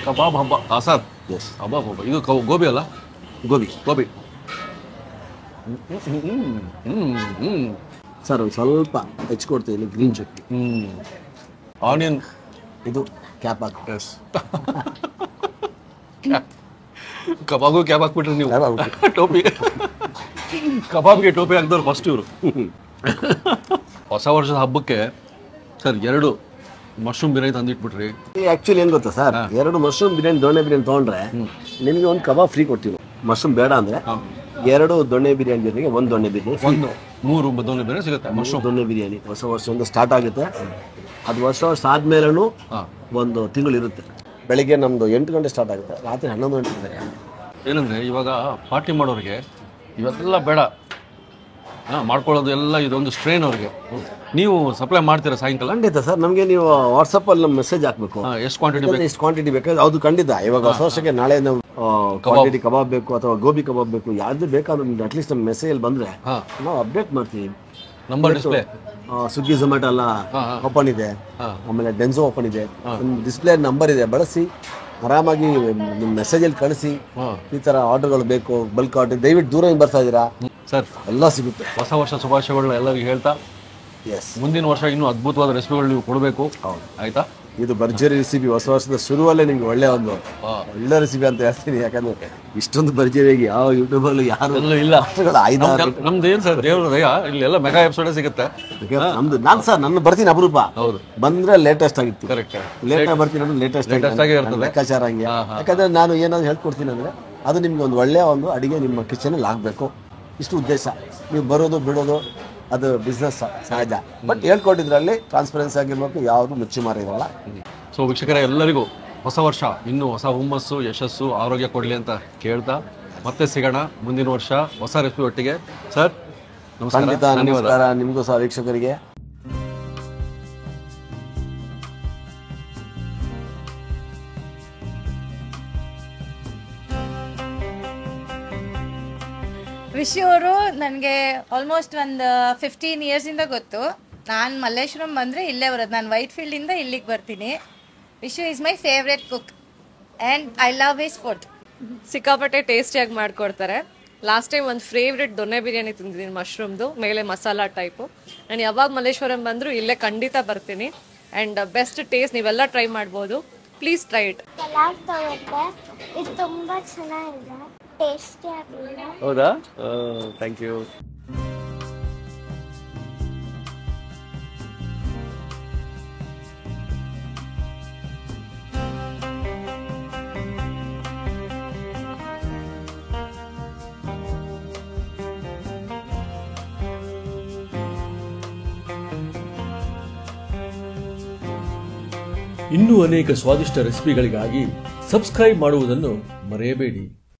[SPEAKER 2] ಕಬಾಬ್ ಹಬ್ಬ. ಸರ್,
[SPEAKER 1] ಎಸ್,
[SPEAKER 2] ಕಬಾಬ್ ಹಬ್ಬ. ಇದು ಗೋಬಿ ಅಲ್ಲ?
[SPEAKER 1] ಗೋಬಿ. ಸರ್ ಒಂದು ಸ್ವಲ್ಪ ಹೆಚ್ಚಿಕೊಡ್ತೀನಿ ಗ್ರೀನ್ ಚಟ್ನಿ.
[SPEAKER 2] ಆನಿಯನ್
[SPEAKER 1] ಇದು ಕ್ಯಾಪ್ ಹಾಕಿ.
[SPEAKER 2] ಎಸ್ ಕಬಾಬ್ಗೂ ಕ್ಯಾಬ್ ಹಾಕ್ಬಿಟ್ರಿ ನೀವು. ಟೋಪಿ ಕಬಾಬ್ಗೆ ಟೋಪಿ ಹಾಕ್ದವ್ರು ಫಸ್ಟ್ ಇವರು. ಹೊಸ ವರ್ಷದ ಹಬ್ಬಕ್ಕೆ ಸರ್ 2 ಮಶ್ರೂಮ್ ಬಿರಿಯಾನಿ ತಂದಿಟ್ಬಿಟ್ರಿ.
[SPEAKER 1] ಆ್ಯಕ್ಚುಲಿ ಏನು ಗೊತ್ತಾ ಸರ್, 2 ಮಶ್ರೂಮ್ ಬಿರಿಯಾನಿ ದೊಣ್ಣೆ ಬಿರಿಯಾನಿ ತೊಗೊಂಡ್ರೆ ನಿಮಗೆ ಒಂದು ಕಬಾಬ್ ಫ್ರೀ ಕೊಡ್ತೀವಿ. ಮಶ್ರೂಮ್ ಬೇಡ ಅಂದರೆ 2 ದೊಣ್ಣೆ ಬಿರಿಯಾನಿ ಜೊತೆಗೆ 1 ದೊಣ್ಣೆ ಬಿರಿಯಾನಿ,
[SPEAKER 2] 3 ದೊಣ್ಣೆ ಬಿರಿಯಾನಿ ಸಿಗುತ್ತೆ. ಮಶ್ರೂಮ್
[SPEAKER 1] ದೊಣ್ಣೆ ಬಿರಿಯಾನಿ ಹೊಸ ವರ್ಷ ಒಂದು ಸ್ಟಾರ್ಟ್ ಆಗುತ್ತೆ. ಅದು ಹೊಸ ವರ್ಷ ಆದ್ಮೇಲೂ ಒಂದು ತಿಂಗಳು ಇರುತ್ತೆ. ಬೆಳಿಗ್ಗೆ ನಮ್ಮದು 8 ಗಂಟೆ ಸ್ಟಾರ್ಟ್ ಆಗುತ್ತೆ, ರಾತ್ರಿ 11 ಗಂಟೆ.
[SPEAKER 2] ಏನಂದರೆ ಇವಾಗ ಪಾರ್ಟಿ ಮಾಡೋರಿಗೆ ಇವೆಲ್ಲ ಬೇಡ, ಮಾಡ್ಕೊಳ್ಳೋದು ಎಲ್ಲ ಇದೊಂದು ಸ್ಟ್ರೇನ್ ಅವ್ರಿಗೆ. ನೀವು ಸಪ್ಲೈ ಮಾಡ್ತೀರಾ ಸಾಯಂಕಾಲ?
[SPEAKER 1] ಖಂಡಿತ ಸರ್, ನಮಗೆ ನೀವು ವಾಟ್ಸಪ್ಪಲ್ಲಿ ನಮ್ಮ ಮೆಸೇಜ್ ಹಾಕಬೇಕು.
[SPEAKER 2] ಎಷ್ಟು ಕ್ವಾಂಟಿಟಿ ಬೇಕು,
[SPEAKER 1] ಎಷ್ಟು ಕ್ವಾಂಟಿಟಿ ಬೇಕಾದ್ರೆ ಅದು ಖಂಡಿತ. ಇವಾಗ ಹೊಸ ವರ್ಷಕ್ಕೆ ನಾಳೆ ನಾವು ಕ್ವಾಂಟಿಟಿ ಕಬಾಬ್ ಬೇಕು ಅಥವಾ ಗೋಬಿ ಕಬಾಬ್ ಬೇಕು, ಯಾವ್ದು ಬೇಕಾದ್ರೂ ಅಟ್ಲೀಸ್ಟ್ ನಮ್ಮ ಮೆಸೇಜಲ್ಲಿ ಬಂದರೆ ನಾವು ಅಪ್ಡೇಟ್ ಮಾಡ್ತೀವಿ.
[SPEAKER 2] ನಂಬರ್ ಡಿಸ್ಪ್ಲೇ
[SPEAKER 1] ಸ್ವಿಗ್ಗಿ ಝೊಮ್ಯಾಟೊ ಎಲ್ಲ ಓಪನ್ ಇದೆ, ಆಮೇಲೆ ಡೆನ್ಸೋ ಓಪನ್ ಇದೆ. ಡಿಸ್ಪ್ಲೇ ನಂಬರ್ ಇದೆ, ಬಳಸಿ ಆರಾಮಾಗಿ ನಿಮ್ಮ ಮೆಸೇಜಲ್ಲಿ ಕಳಿಸಿ. ಈ ಥರ ಆರ್ಡರ್ಗಳು ಬೇಕು, ಬಲ್ಕ್ ಆರ್ಡರ್, ದಯವಿಟ್ಟು ದೂರ ಬರ್ತಾ ಇದ್ದೀರಾ
[SPEAKER 2] ಸರ್,
[SPEAKER 1] ಎಲ್ಲ ಸಿಗುತ್ತೆ.
[SPEAKER 2] ಹೊಸ ವರ್ಷ ಶುಭಾಶಯಗಳನ್ನ ಎಲ್ಲರಿಗೂ ಹೇಳ್ತಾ,
[SPEAKER 1] ಎಸ್,
[SPEAKER 2] ಮುಂದಿನ ವರ್ಷ ಇನ್ನೂ ಅದ್ಭುತವಾದ ರೆಸಿಪಿಗಳು ನೀವು ಕೊಡಬೇಕು. ಆಯ್ತಾ?
[SPEAKER 1] ಇದು ಭರ್ಜರಿ ರೆಸಿಪಿ. ಹೊಸ ವರ್ಷದ ಶುರುವಲ್ಲೇ ನಿಮ್ಗೆ ಒಳ್ಳೆ ರೆಸಿಪಿ ಅಂತ ಹೇಳ್ತೀನಿ. ಯಾಕಂದ್ರೆ ಇಷ್ಟೊಂದು ಭರ್ಜರಿಯಾಗಿ ಯಾವ ಯೂಟ್ಯೂಬಲ್ಲೂ ಯಾರು
[SPEAKER 2] ಇಲ್ಲ.
[SPEAKER 1] 5-6
[SPEAKER 2] ನಮ್ದು ಏನು ಸರ್, ದೇವ್ರ ದಯ, ಇಲ್ಲೆಲ್ಲ ಮೆಗಾ ಎಪಿಸೋಡೇ ಸಿಗುತ್ತೆ.
[SPEAKER 1] ನಮ್ದು ನಾನು ಸರ್ ನನ್ನ ಬರ್ತೀನಿ ಅಪರೂಪ.
[SPEAKER 2] ಹೌದು,
[SPEAKER 1] ಬಂದ್ರೆ ಲೇಟೆಸ್ಟ್ ಆಗಿತ್ತು.
[SPEAKER 2] ಕರೆಕ್ಟ್.
[SPEAKER 1] ಲೇಟಾಗಿ ಬರ್ತೀನಿ ಅಂದ್ರೆ ಲೇಟೆಸ್ಟ್
[SPEAKER 2] ಆಗೇ ಇರ್ತದೆ.
[SPEAKER 1] ಲೆಕ್ಕಾಚಾರ ಹಂಗೆ. ಯಾಕಂದ್ರೆ ನಾನು ಏನಾದ್ರು ಹೇಳ್ಕೊಡ್ತೀನಿ ಅಂದ್ರೆ ಅದು ನಿಮ್ಗೆ ಒಂದು ಒಳ್ಳೆಯ ಒಂದು ಅಡಿಗೆ ನಿಮ್ಮ ಕಿಚನಲ್ಲಿ ಆಗಬೇಕು, ಇಷ್ಟು ಉದ್ದೇಶ. ನೀವು ಬರೋದು ಬಿಡೋದು ಅದು ಬಿಸ್ನೆಸ್ ಸಹಜ, ಬಟ್ ಹೇಳ್ಕೊಟ್ಟಿದ್ರಲ್ಲಿ ಟ್ರಾನ್ಸ್ಪರೆನ್ಸಿ ಆಗಿರ್ಬೇಕು, ಯಾವುದು ಮುಚ್ಚುಮರೆ ಇರಲ್ಲ.
[SPEAKER 2] ಸೊ ವೀಕ್ಷಕರೇ, ಎಲ್ಲರಿಗೂ ಹೊಸ ವರ್ಷ ಇನ್ನೂ ಹೊಸ ಹುಮ್ಮಸ್ಸು, ಯಶಸ್ಸು, ಆರೋಗ್ಯ ಕೊಡಲಿ ಅಂತ ಕೇಳ್ತಾ ಮತ್ತೆ ಸಿಗೋಣ ಮುಂದಿನ ವರ್ಷ ಹೊಸ ರೆಸಿಪಿ ಒಟ್ಟಿಗೆ. ಸರ್
[SPEAKER 1] ಖಂಡಿತ ನಮಸ್ಕಾರ ನಿಮಗೂ ಸಹ ವೀಕ್ಷಕರಿಗೆ.
[SPEAKER 3] ವಿಶಿ ಅವರು ನನಗೆ ಆಲ್ಮೋಸ್ಟ್ ಒಂದು 15 ಇಯರ್ಸಿಂದ ಗೊತ್ತು. ನಾನು ಮಲ್ಲೇಶ್ವರಂ ಬಂದರೆ ಇಲ್ಲೇ ಬರೋದು. ನಾನು ವೈಟ್ ಫೀಲ್ಡಿಂದ ಇಲ್ಲಿಗೆ ಬರ್ತೀನಿ. Vishu is my favourite cook and I love his food.
[SPEAKER 4] ಸಿಕ್ಕಾಪಟ್ಟೆ ಟೇಸ್ಟಿಯಾಗಿ ಮಾಡಿಕೊಡ್ತಾರೆ. ಲಾಸ್ಟ್ ಟೈಮ್ ಒಂದು ಫೇವ್ರೆಟ್ ದೊಣ್ಣೆ ಬಿರಿಯಾನಿ ತಿಂದಿದ್ದೀನಿ, ಮಶ್ರೂಮ್ದು, ಮೇಲೆ ಮಸಾಲಾ ಟೈಪು. ನಾನು ಯಾವಾಗ ಮಲ್ಲೇಶ್ವರಂ ಬಂದರೂ ಇಲ್ಲೇ ಖಂಡಿತ ಬರ್ತೀನಿ. ಆ್ಯಂಡ್ ಬೆಸ್ಟ್ ಟೇಸ್ಟ್, ನೀವೆಲ್ಲ ಟ್ರೈ ಮಾಡ್ಬೋದು. Please try it.
[SPEAKER 5] ಇದು ತುಂಬ ಚೆನ್ನಾಗಿದೆ, ಟೇಸ್ಟಿ ಆಗಿದೆ.
[SPEAKER 2] ಹೌದಾ? Thank you.
[SPEAKER 6] ಇನ್ನೂ ಅನೇಕ ಸ್ವಾದಿಷ್ಟ ರೆಸಿಪಿಗಳಿಗಾಗಿ ಸಬ್ಸ್ಕ್ರೈಬ್ ಮಾಡುವುದನ್ನು ಮರೆಯಬೇಡಿ.